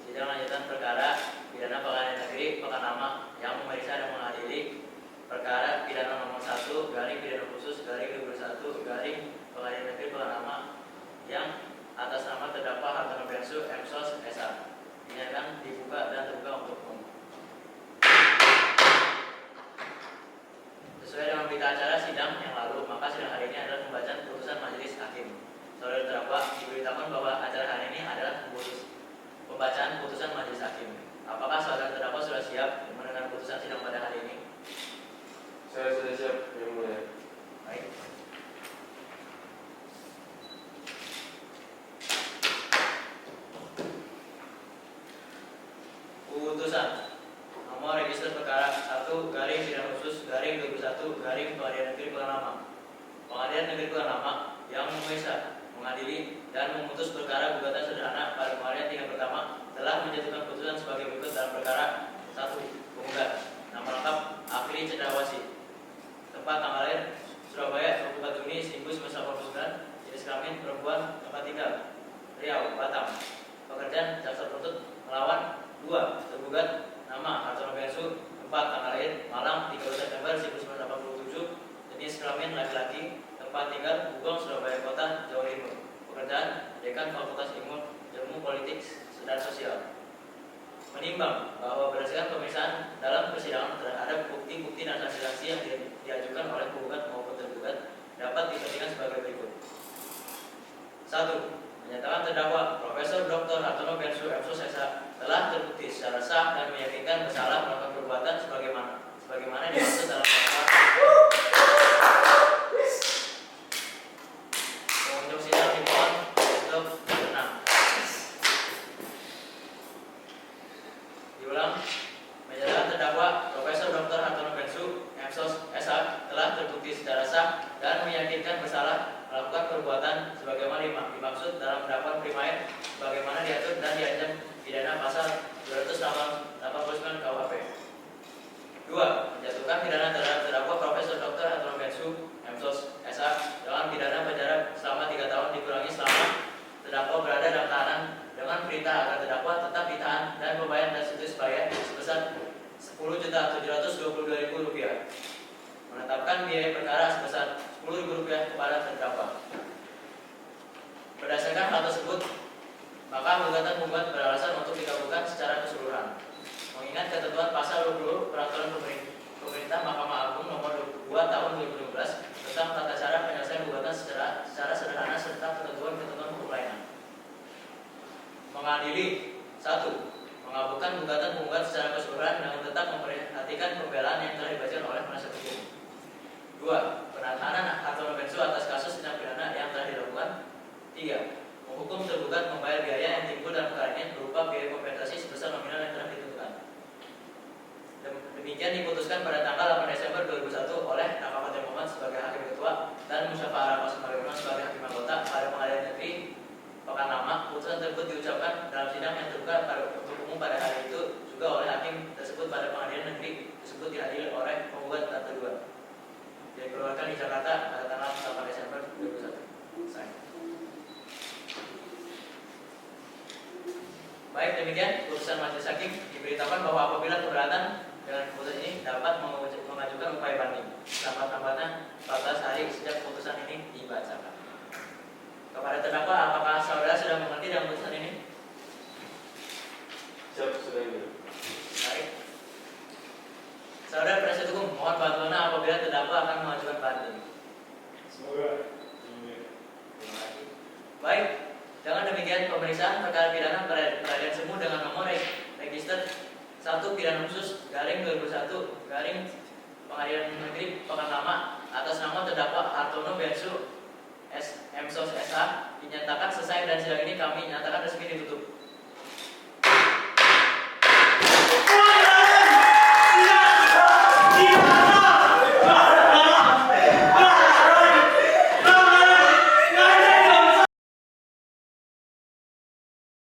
Sidang lanjutan perkara pidana Pengadilan Negeri Pekanama yang memeriksa dan mengadili perkara pidana nomor 1 garing pidana khusus garing 21 garing Pengadilan Negeri Pekanama yang atas nama terdakwa Hartono Bensu M. Sos S.A. dinyatakan dibuka dan terbuka untuk umum. Sesuai dengan berita acara sidang yang lalu, maka sidang hari ini adalah pembacaan putusan majelis hakim. Saudara terdakwa diberitakan bahwa acara hari ini adalah pembacaan putusan majelis hakim. Apakah saudara terdakwa sudah siap mendengar putusan sidang pada hari ini? Saya sudah siap, Yang Mulia. Baik. Putusan nomor register perkara 1 garing pidana khusus garing 21 garing Pengadilan Negeri Pekanama. Pengadilan Negeri Pekanama yang memeriksa, mengadili dan memutus perkara gugatan sederhana pada pengadilan tingkat pertama telah menjatuhkan putusan sebagai berikut dalam perkara 1. Penggugat nama lengkap Afri Cendrawasih, tempat tanggal lahir Surabaya 24 Juni 1989, jenis kelamin perempuan, tempat tinggal Riau, Batam. Pekerjaan jaksa penuntut melawan 2. Tergugat nama Hartono Bensu, tempat tanggal lahir Malang 30 September 1987, jenis kelamin laki-laki, tempat tinggal Gugong, Surabaya Kota, Jawa Timur. Pekerjaan Dekan Fakultas Ilmu Politik dan Sosial. Menimbang bahwa berdasarkan pemeriksaan dalam persidangan terhadap bukti-bukti dan saksi-saksi yang diajukan oleh penggugat maupun tergugat dapat dipentingkan sebagai berikut. 1. Menyatakan terdakwa Profesor Dr. Hartono Bensu M. Sos S.A. telah terbukti secara sah dan meyakinkan bersalah melakukan perbuatan sebagaimana dimaksud dalam pasal. Pengunjung sidang dimohon untuk tenang. Diulang. Menyatakan terdakwa Profesor Dr. Hartono Bensu M. Sos S.A. telah terbukti secara sah dan meyakinkan bersalah melakukan perbuatan sebagaimana dimaksud dalam dakwaan primer sebagaimana diatur dan diancam pidana pasal 289 KUHP. 2. Menjatuhkan pidana terhadap terdakwa Profesor Dr. Hartono Bensu M. Sos S.A. dengan pidana penjara selama 3 tahun dikurangi selama terdakwa berada dalam tahanan dengan perintah agar terdakwa tetap ditahan dan membayar restitusi bayar sebesar Rp10.722.000. Menetapkan biaya perkara sebesar Rp10.000 kepada terdakwa. Berdasarkan hal tersebut, maka gugatan penggugat beralasan untuk dikabulkan secara keseluruhan. Mengingat ketentuan pasal 20 Peraturan Pemerintah Mahkamah Agung Nomor 2 Tahun 2015 tentang tata cara penyelesaian gugatan secara sederhana serta ketentuan-ketentuan hukum lainnya. Mengadili 1. Mengabulkan gugatan penggugat secara keseluruhan dengan tetap memperhatikan pembelaan yang telah dibacakan oleh penasihat hukum. 2. Penahanan Hartono Bensu atas kasus tindak pidana yang telah dilakukan. 3. Menghukum tergugat membayar biaya yang timbul dalam perkara ini berupa biaya kompensasi sebesar nominal yang telah ditentukan. Demikian diputuskan pada tanggal 8 Desember 2001 oleh Nakapaten Muhammad sebagai hakim ketua dan Mustafa Arafah Sumaryono sebagai hakim anggota pada Pengadilan Negeri Pekanama. Putusan tersebut diucapkan dalam sidang yang terbuka untuk umum pada hari itu juga oleh hakim tersebut pada Pengadilan Negeri tersebut dihadiri oleh penggugat dan tergugat. Dikeluarkan keputusan majelis hakim diberitahukan bahwa apabila keberatan dengan keputusan ini dapat mengajukan upaya banding lambat-lambatnya 14 hari sejak keputusan ini dibacakan. Kepada terdakwa, apakah saudara sudah mengerti dalam keputusan ini? Siap, sudah ini. Baik. Saudara penasihat hukum, mohon bantuannya apabila terdakwa akan mengajukan banding. Semoga. Terima kasih. Baik, dengan demikian pemeriksaan perkara pidana peradilan semu dengan nomor register 1 pidana khusus garing 2001 garing Pengadilan Negeri Pekanbaru atas nama terdakwa Hartono Bensu MSOS SH dinyatakan selesai dan sidang ini kami nyatakan resmi ditutup.